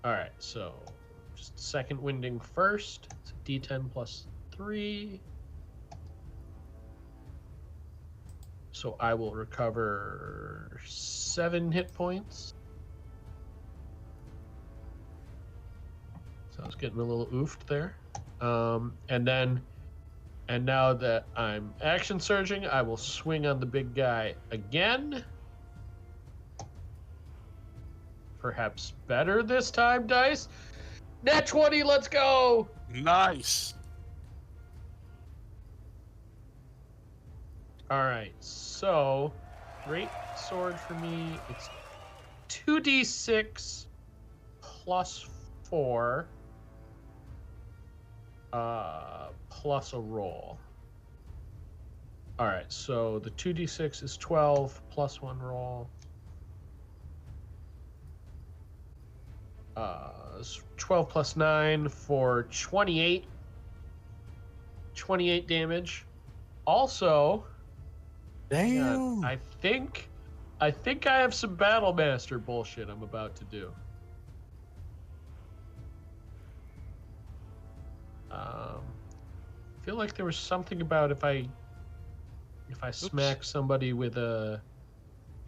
All right, so just second winding first. It's a D10 plus 3. So I will recover 7 hit points. So I was getting a little oofed there. And now that I'm action surging, I will swing on the big guy again. Perhaps better this time, dice. Nat 20, let's go! Nice. All right, so great sword for me. It's 2d6 plus 4 plus a roll. All right, so the 2d6 is 12 plus 1 roll. 12 plus 9 for 28 damage. Also, Damn. I think I have some Battle Master bullshit I'm about to do. I feel like there was something about if I smack somebody with a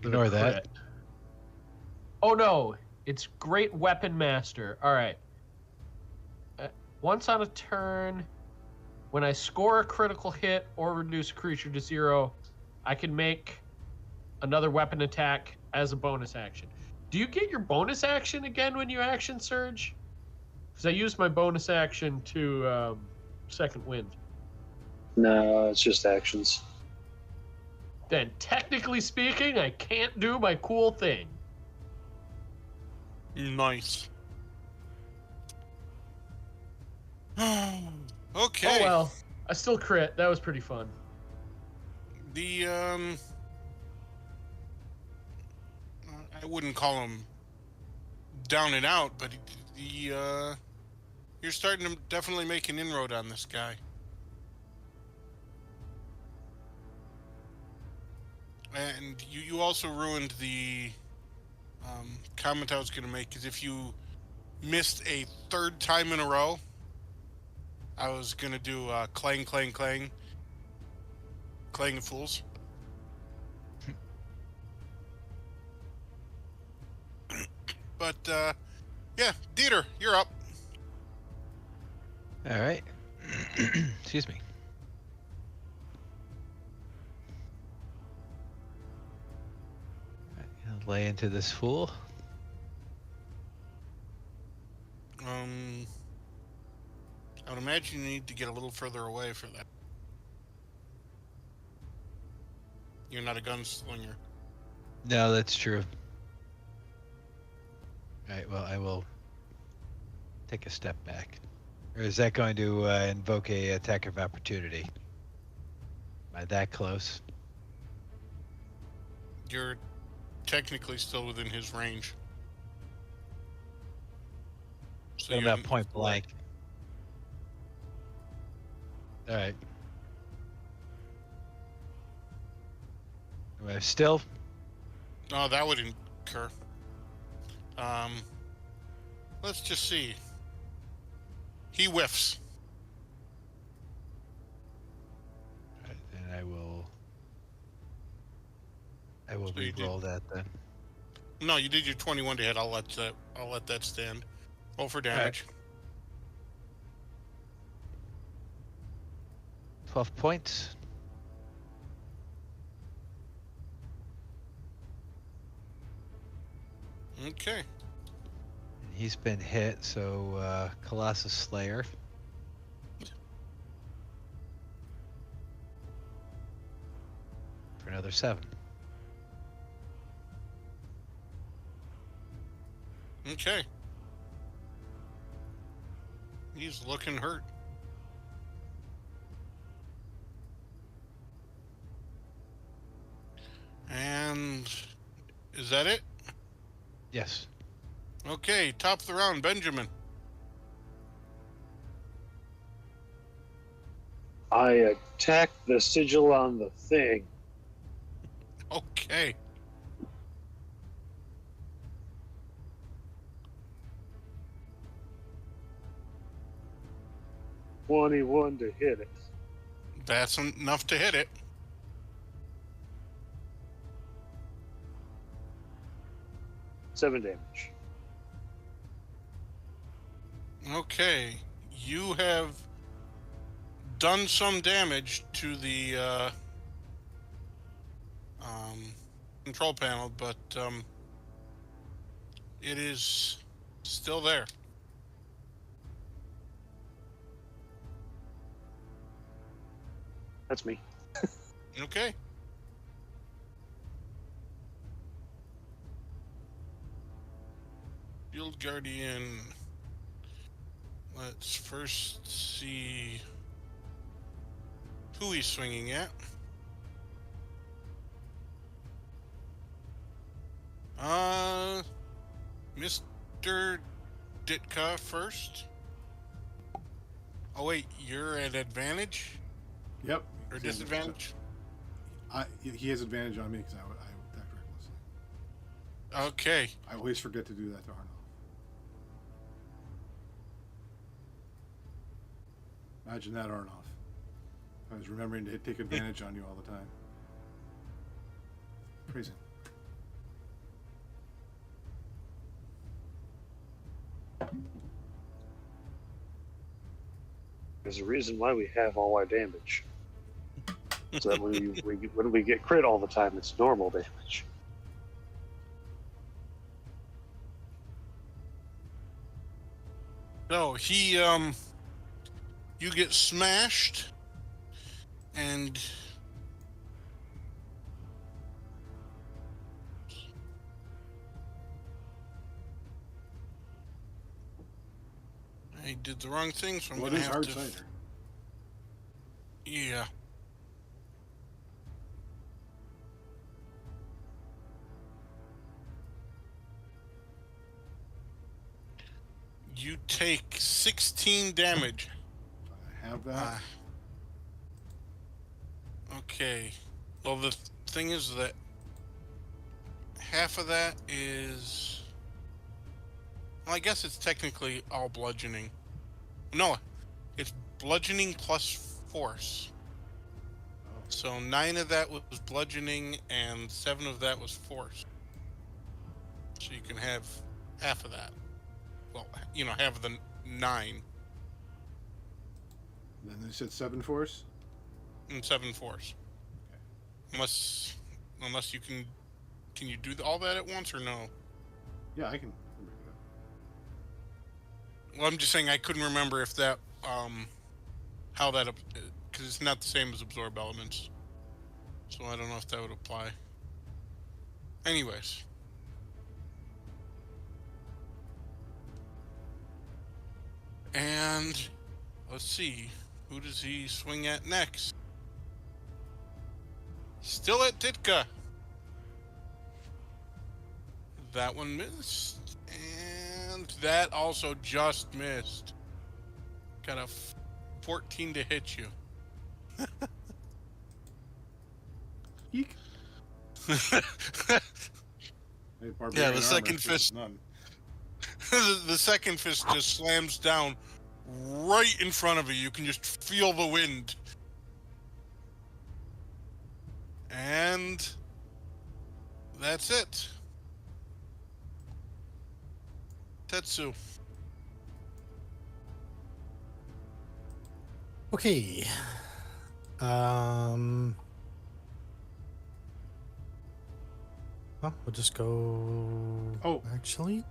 Ignore that. crit. Oh no, it's Great Weapon Master. All right. Once on a turn, when I score a critical hit or reduce a creature to 0, I can make another weapon attack as a bonus action. Do you get your bonus action again when you action surge? Because I used my bonus action to second wind. No, it's just actions. Then, technically speaking, I can't do my cool thing. Nice. Okay. Oh well, I still crit. That was pretty fun. The I wouldn't call him down and out, but you're starting to definitely make an inroad on this guy. And you also ruined the comment I was going to make, because if you missed a third time in a row, I was going to do clang, clang, clang. Clang of Fools. But, yeah, Dieter, you're up. All right. Excuse me. I'll lay into this fool. I would imagine you need to get a little further away for that. You're not a gunslinger. No, that's true. All right, well, I will take a step back. Or is that going to invoke a attack of opportunity? Am I that close? You're technically still within his range. So What you're about point blank? All right. Am I still? No, that would incur. Let's just see. He whiffs. All right, then I will So you re-roll that then. No, you did your 21 to hit. I'll let that stand. Roll for damage. 12 points. Okay. He's been hit, so Colossus Slayer. For another 7. Okay. He's looking hurt. And is that it? Yes. Okay, top of the round, Benjamin. I attack the sigil on the thing. Okay. $21 to hit it. That's enough to hit it. $7 damage. Okay. You have done some damage to the control panel, but it is still there. That's me. Okay. Field Guardian. Let's first see who he's swinging at. Mr. Ditka first. Oh wait, you're at advantage Yep. or disadvantage? He has advantage on me because I attacked recklessly. Okay. I always forget to do that to Arno. Imagine that, Arnoff. I was remembering to take advantage on you all the time. Crazy. There's a reason why we have all our damage. So that when we get crit all the time, it's normal damage. So he, you get smashed, and I did the wrong thing, so I'm What gonna is have hard to. cider? Yeah. You take 16 damage. I have that. Okay. Well, the thing is that half of that is. Well, I guess it's technically all bludgeoning. No, it's bludgeoning plus force. So 9 of that was bludgeoning, and 7 of that was force. So you can have half of that. Well, half of the 9. Then they said 7 force. And 7 force. Okay. Unless you can you do all that at once or no? Yeah, I can bring it up. Well, I'm just saying I couldn't remember if that how that, because it's not the same as absorb elements, so I don't know if that would apply. Anyways, and let's see, who does he swing at next? Still at Ditka. That one missed, and that also just missed. Got a 14 to hit you. Eek. Hey, Yeah, barbarian the armor, second so there's fist. none. The second fist just slams down right in front of you. You can just feel the wind. And that's it. Tetsu. Okay. Well, we'll just go. Oh. Actually,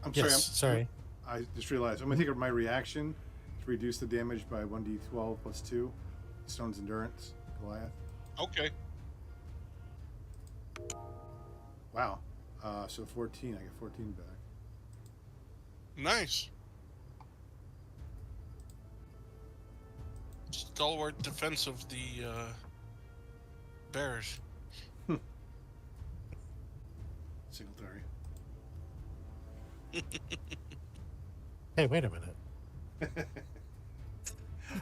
I'm yes. sorry. I just realized I'm gonna take my reaction to reduce the damage by 1d12 plus 2. Stone's endurance, Goliath. Okay. Wow. So 14. I get 14 back. Nice. Stalwart defense of the Bears. Singletary. hey, wait a minute.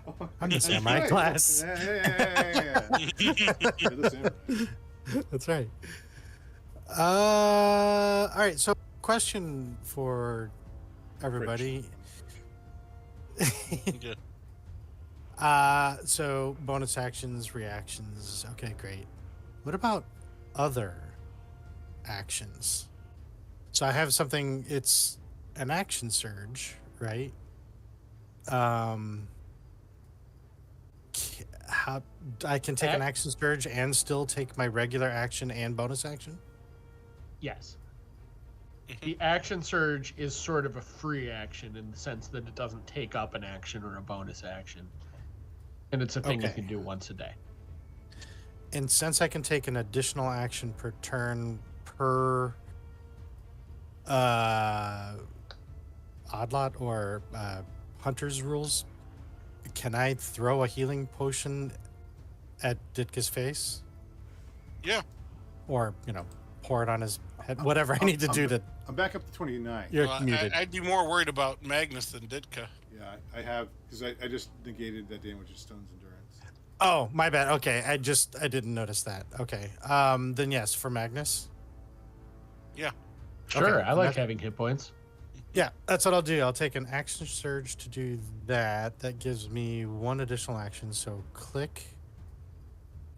Oh, I'm the samurai right. class. Yeah. You're the samurai. That's right. All right. So, question for everybody. Yeah. So bonus actions, reactions. Okay, great. What about other actions? So I have something. It's an action surge, right? How I can take an action surge and still take my regular action and bonus action? Yes. The action surge is sort of a free action in the sense that it doesn't take up an action or a bonus action. And it's a thing you can do once a day. And since I can take an additional action per turn per odd lot or hunter's rules, can I throw a healing potion at Ditka's face? Yeah. Or, pour it on his head. Whatever I need to do to... I'm back up to 29. You're muted. I'd be more worried about Magnus than Ditka. Yeah, I have, because I just negated that damage of Stone's endurance. Oh, my bad. Okay, I didn't notice that. Okay. Then yes, for Magnus. Yeah. Sure, Okay, I like having hit points. Yeah, that's what I'll do. I'll take an action surge to do that. That gives me one additional action. So click.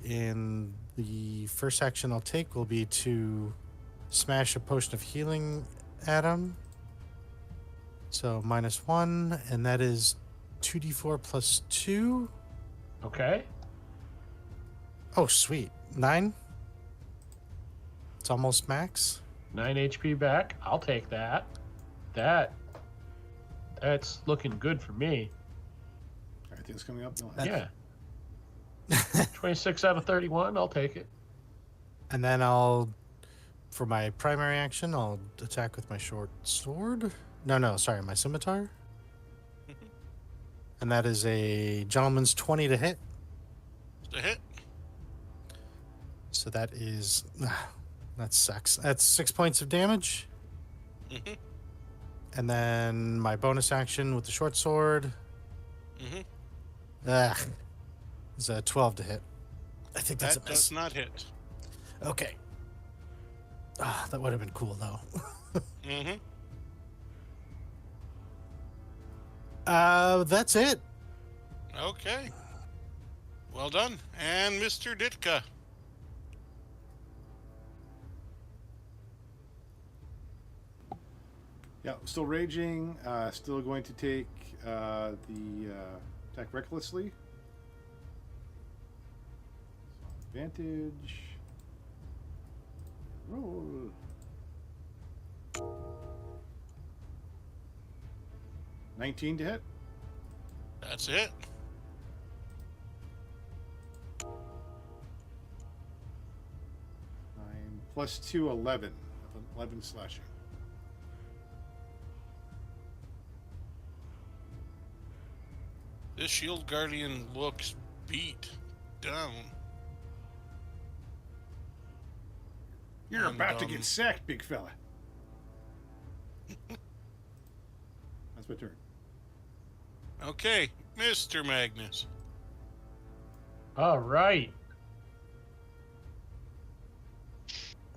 And the first action I'll take will be to smash a potion of healing at him. So -1, and that is 2d4 plus 2. Okay. Oh, sweet. 9. It's almost max. 9 HP back. I'll take that. That's looking good for me. Everything's coming up. No, Yeah. 26 out of 31. I'll take it. And then for my primary action, I'll attack with my short sword. No, sorry, my scimitar. And that is a gentleman's 20 to hit. To hit. So that is... that sucks. That's 6 points of damage. Mm-hmm. And then my bonus action with the short sword is a 12 to hit. I think that's That a miss. does not hit. Okay. That would have been cool, though. Mm-hmm. That's it. Okay. Well done. And Mr. Ditka. Yeah, still raging. Still going to take the attack recklessly. So advantage. Roll. $19 to hit. That's it. Nine plus 2, 11. 11 slashing. This shield guardian looks beat down. You're And, about to get sacked, big fella. That's my turn. Okay, Mr. Magnus. All right.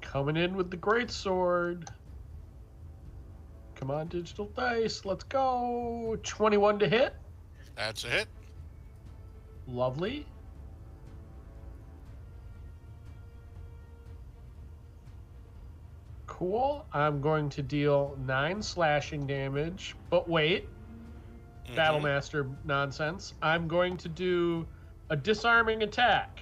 Coming in with the greatsword. Come on, digital dice. Let's go. 21 to hit. That's a hit. Lovely. Cool. I'm going to deal 9 slashing damage. But wait. Battlemaster nonsense. I'm going to do a disarming attack.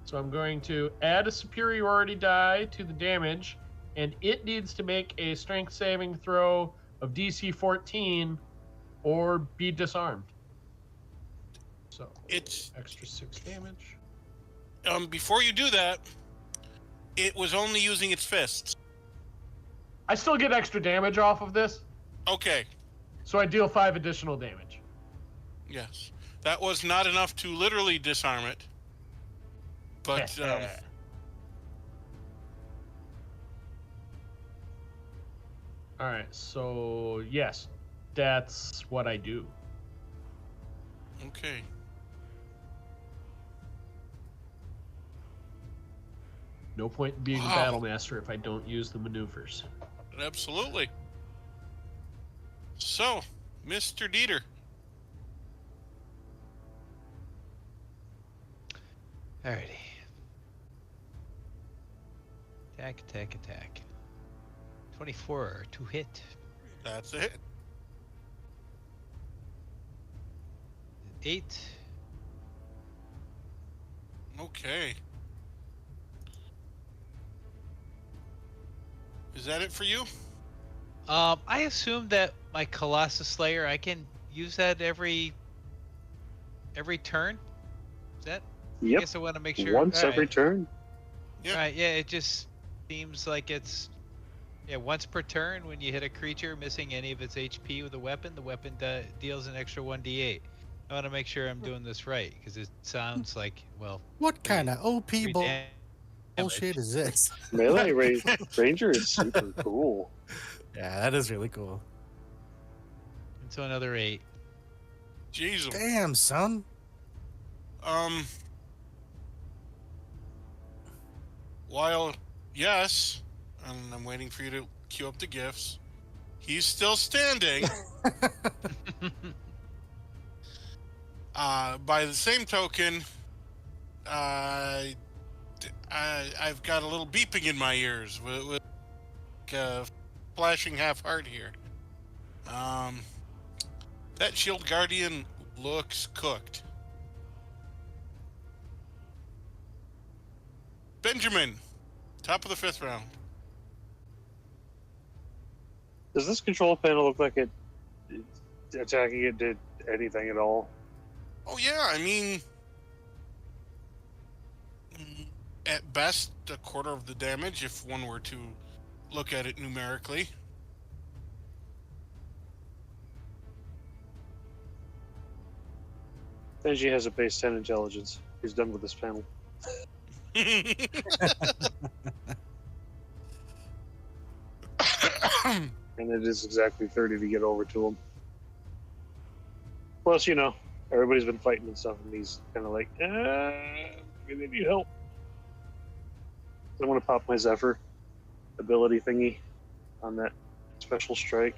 So I'm going to add a superiority die to the damage, and it needs to make a strength saving throw of DC 14 or be disarmed. So It's extra 6 damage. before you do that, it was only using its fists. I still get extra damage off of this, Okay. so I deal 5 additional damage. Yes. That was not enough to literally disarm it. But All right, so yes, that's what I do. okay. No point in being a Wow. battle master if I don't use the maneuvers. Absolutely. So, Mr. Dieter. Alrighty. Attack. 24 to hit. That's a hit. 8. Okay. Is that it for you? I assume that my Colossus Slayer, I can use that every turn. Is that? I Yep. guess I want to make sure. Once all every right. turn. Yeah. Right, yeah, it just seems like it's once per turn when you hit a creature missing any of its HP with a weapon, the weapon deals an extra 1d8. I want to make sure I'm doing this right because it sounds like, well, What kind of OP three bullshit is this? Melee Ranger is super cool. Yeah, that is really cool. And so another 8. Jeez. Damn, son. While, yes, and I'm waiting for you to queue up the gifts, he's still standing. By the same token, I've got a little beeping in my ears with flashing half heart here. That shield guardian looks cooked. Benjamin, top of the 5th round. Does this control panel look like attacking it did anything at all? Oh yeah, I mean, at best, a quarter of the damage if one were to look at it numerically. Benji has a base 10 intelligence. He's done with this panel. And it is exactly 30 to get over to him. Plus, everybody's been fighting and stuff, and he's kind of like, maybe they need help. I want to pop my Zephyr ability thingy on that special strike.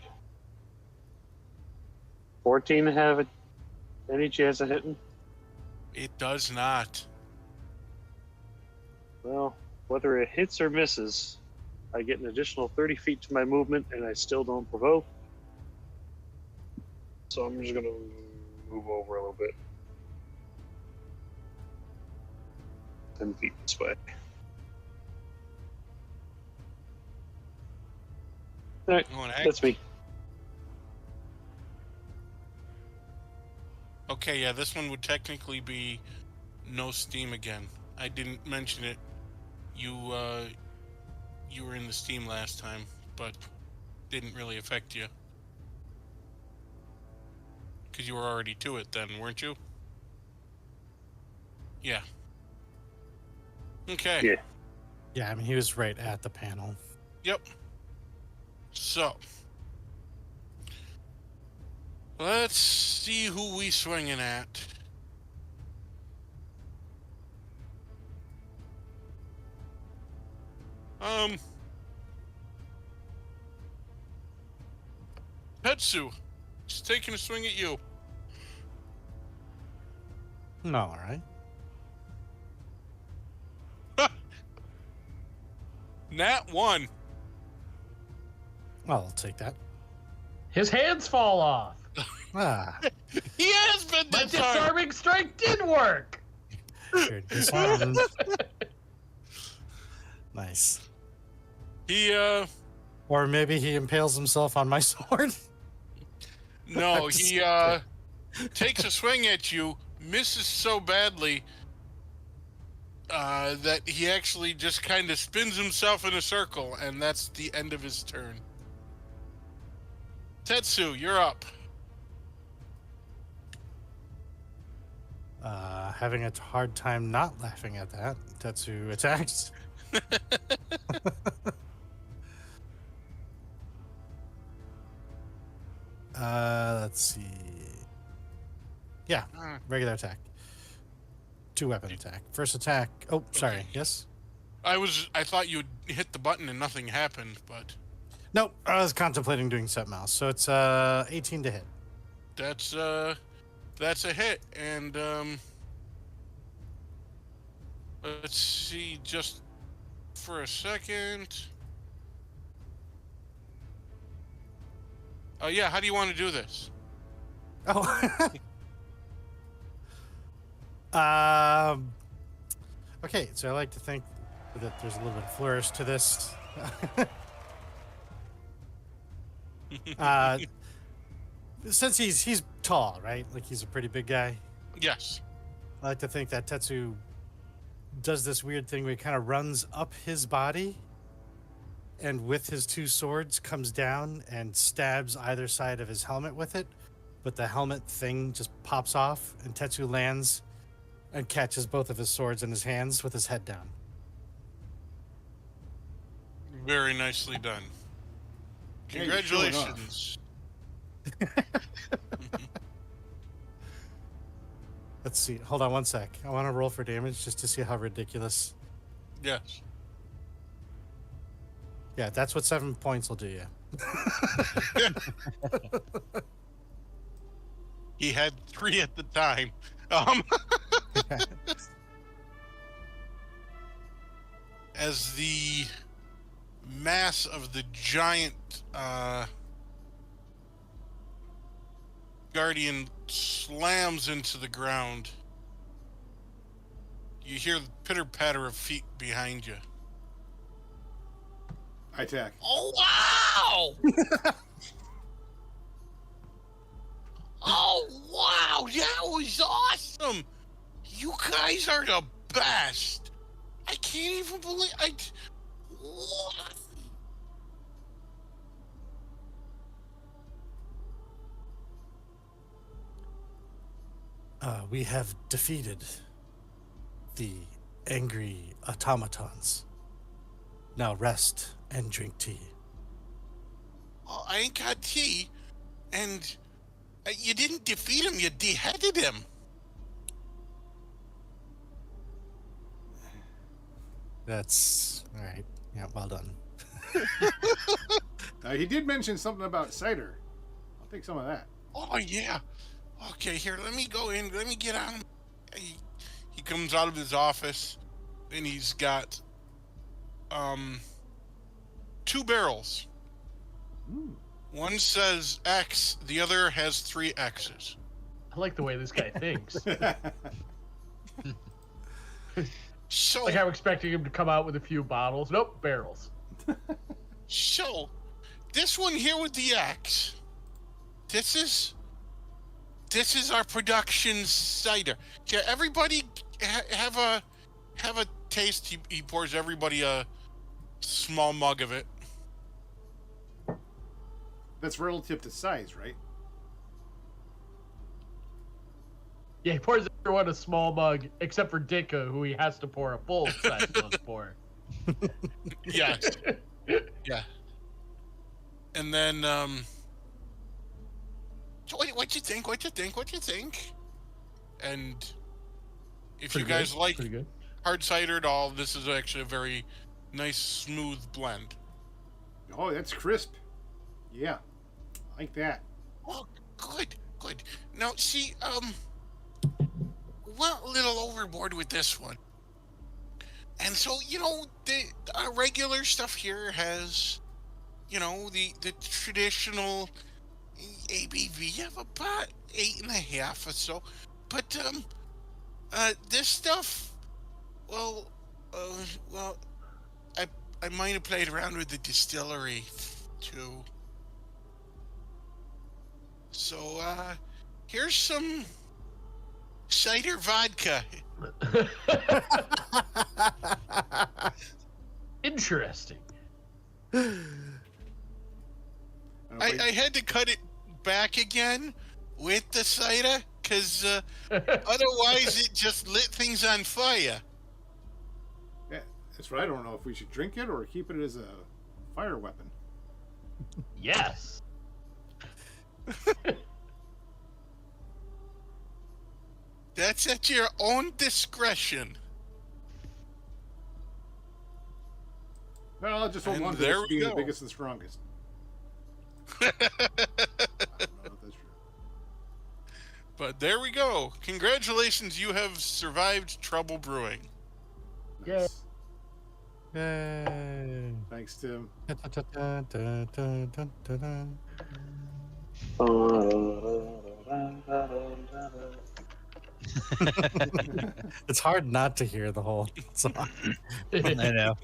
14 have any chance of hitting? It does not. Well, whether it hits or misses, I get an additional 30 feet to my movement, and I still don't provoke. So I'm just going to move over a little bit. 10 feet this way. Alright, that's me. Okay, yeah, this one would technically be no steam again. I didn't mention it. You were in the steam last time, but didn't really affect you. Because you were already to it then, weren't you? Yeah. Okay. Yeah. Yeah, I mean, he was right at the panel. Yep. So, let's see who we swinging at. Tetsu, just taking a swing at you. No, all right. Nat 1. Well, I'll take that. His hands fall off. Ah, He has been My this time. disarming strike did work. you're disarmed. Nice. He Or maybe he impales himself on my sword. no, he takes a swing at you, misses so badly that he actually just kind of spins himself in a circle, and that's the end of his turn. Tetsu, you're up. Having a hard time not laughing at that. Tetsu attacks. Let's see. Yeah, regular attack. 2-weapon attack. First attack. Oh, sorry. Okay. Yes? I thought you'd hit the button and nothing happened, but Nope. I was contemplating doing set mouse. So it's 18 to hit. that's a hit. And let's see, just for a second. Oh yeah, how do you want to do this? Oh. Okay, so I like to think that there's a little bit of flourish to this. Since he's tall, right? Like he's a pretty big guy. Yes. I like to think that Tetsu does this weird thing where he kind of runs up his body and with his 2 swords comes down and stabs either side of his helmet with it, but the helmet thing just pops off and Tetsu lands and catches both of his swords in his hands with his head down. Very nicely done. Yeah, you're showing off. Congratulations. Let's see. Hold on one sec. I want to roll for damage just to see how ridiculous. Yes. Yeah, that's what 7 points will do you. He had 3 at the time. As the mass of the giant guardian slams into the ground. You hear the pitter-patter of feet behind you. I attack. Oh, wow! Oh, wow! That was awesome! You guys are the best! I can't even believe... What? We have defeated the angry automatons. Now rest and drink tea. Oh, I ain't got tea. And you didn't defeat him, you beheaded him. That's all right. Yeah, well done. He did mention something about cider. I'll take some of that. Oh, yeah. Okay, here, let me go in. Let me get on. He comes out of his office, and he's got 2 barrels. One says X, the other has 3 X's. I like the way this guy thinks. So, Like I'm expecting him to come out with a few bottles. Nope, barrels. so this one here with the X, this is our production cider. Yeah, everybody have a taste. He pours everybody a small mug of it. That's relative to size, right? Yeah, he pours everyone a small mug, except for Dicka, who he has to pour a full-size mug for. Yes. Yeah. And then, so what you think? What you think? And if Pretty you guys good, like pretty good. hard cider at all, this is actually a very nice, smooth blend. Oh, that's crisp. Yeah, I like that. Oh, good. Now, see, went a little overboard with this one. And so, the regular stuff here has, the traditional ABV of about 8.5 or so. But, this stuff, I might have played around with the distillery, too. So, here's some cider vodka. Interesting. I had to cut it back again with the cider, because otherwise it just lit things on fire. Yeah, that's right. I don't know if we should drink it or keep it as a fire weapon. Yes. That's at your own discretion. Well, I'll just hold And on to there this we being the go. biggest and strongest. I don't know if that's true. But there we go. Congratulations, you have survived Trouble Brewing. Nice. Yay. Thanks, Tim. It's hard not to hear the whole song. I know.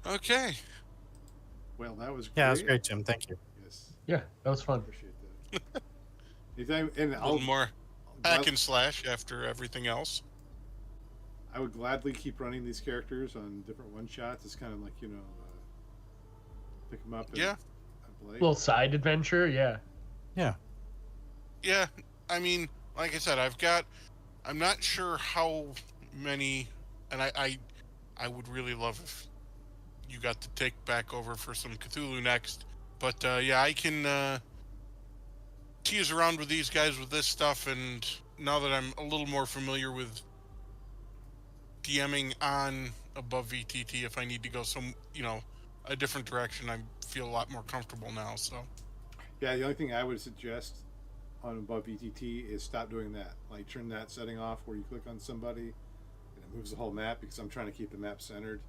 Okay. Well, that was great. Yeah, it was great, Jim. Thank you. Yes, Yeah, that was fun. appreciate that. Anytime, and A little more hack glad- and slash after everything else. I would gladly keep running these characters on different one-shots. It's kind of like, pick them up and, Yeah. and play. Little side adventure, yeah. Yeah. Yeah, I mean, like I said, I'm not sure how many, and I would really love if you got to take back over for some Cthulhu next. But yeah, I can tease around with these guys with this stuff, and now that I'm a little more familiar with DMing on above VTT, if I need to go a different direction, I feel a lot more comfortable now. So Yeah, the only thing I would suggest on above VTT is stop doing that. Like, turn that setting off where you click on somebody and it moves the whole map, because I'm trying to keep the map centered.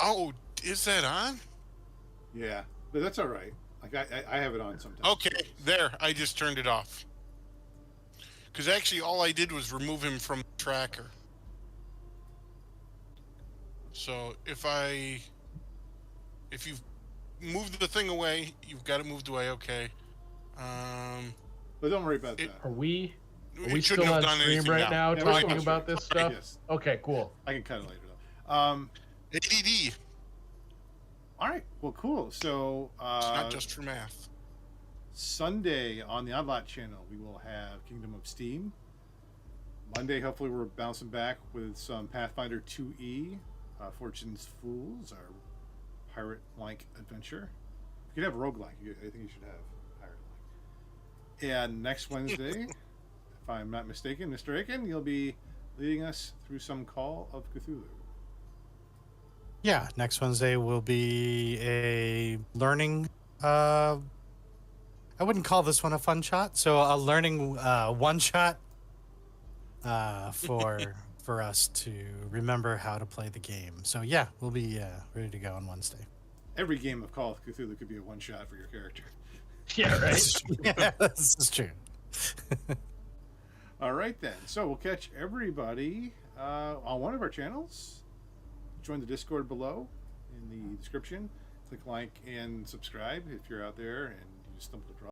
oh, is that on? Yeah, but that's all right. Like I have it on sometimes. Okay, there. I just turned it off. Because actually, all I did was remove him from the tracker. So if you've moved the thing away, you've got it moved away. Okay. But don't worry about It- that. Are we it still shouldn't have on done stream anything right now Yeah, we're talking on about stream. this stuff? Yes. Okay, cool. I can cut it later though. ADD. All right. Well, cool. So It's not just for math. Sunday on the Oddlot channel, we will have Kingdom of Steam. Monday, hopefully, we're bouncing back with some Pathfinder 2E, Fortune's Fools, our pirate-like adventure. You could have roguelike. I think you should have pirate-like. And next Wednesday, if I'm not mistaken, Mr. Aiken, you'll be leading us through some Call of Cthulhu. Yeah, next Wednesday will be a learning. I wouldn't call this one a fun shot, so a learning one shot for us to remember how to play the game. So yeah, we'll be ready to go on Wednesday. Every game of Call of Cthulhu could be a one-shot for your character. Yeah, right. Yeah, this is true. All right, then. So we'll catch everybody on one of our channels. Join the Discord below in the description. Click like and subscribe if you're out there and you just stumbled across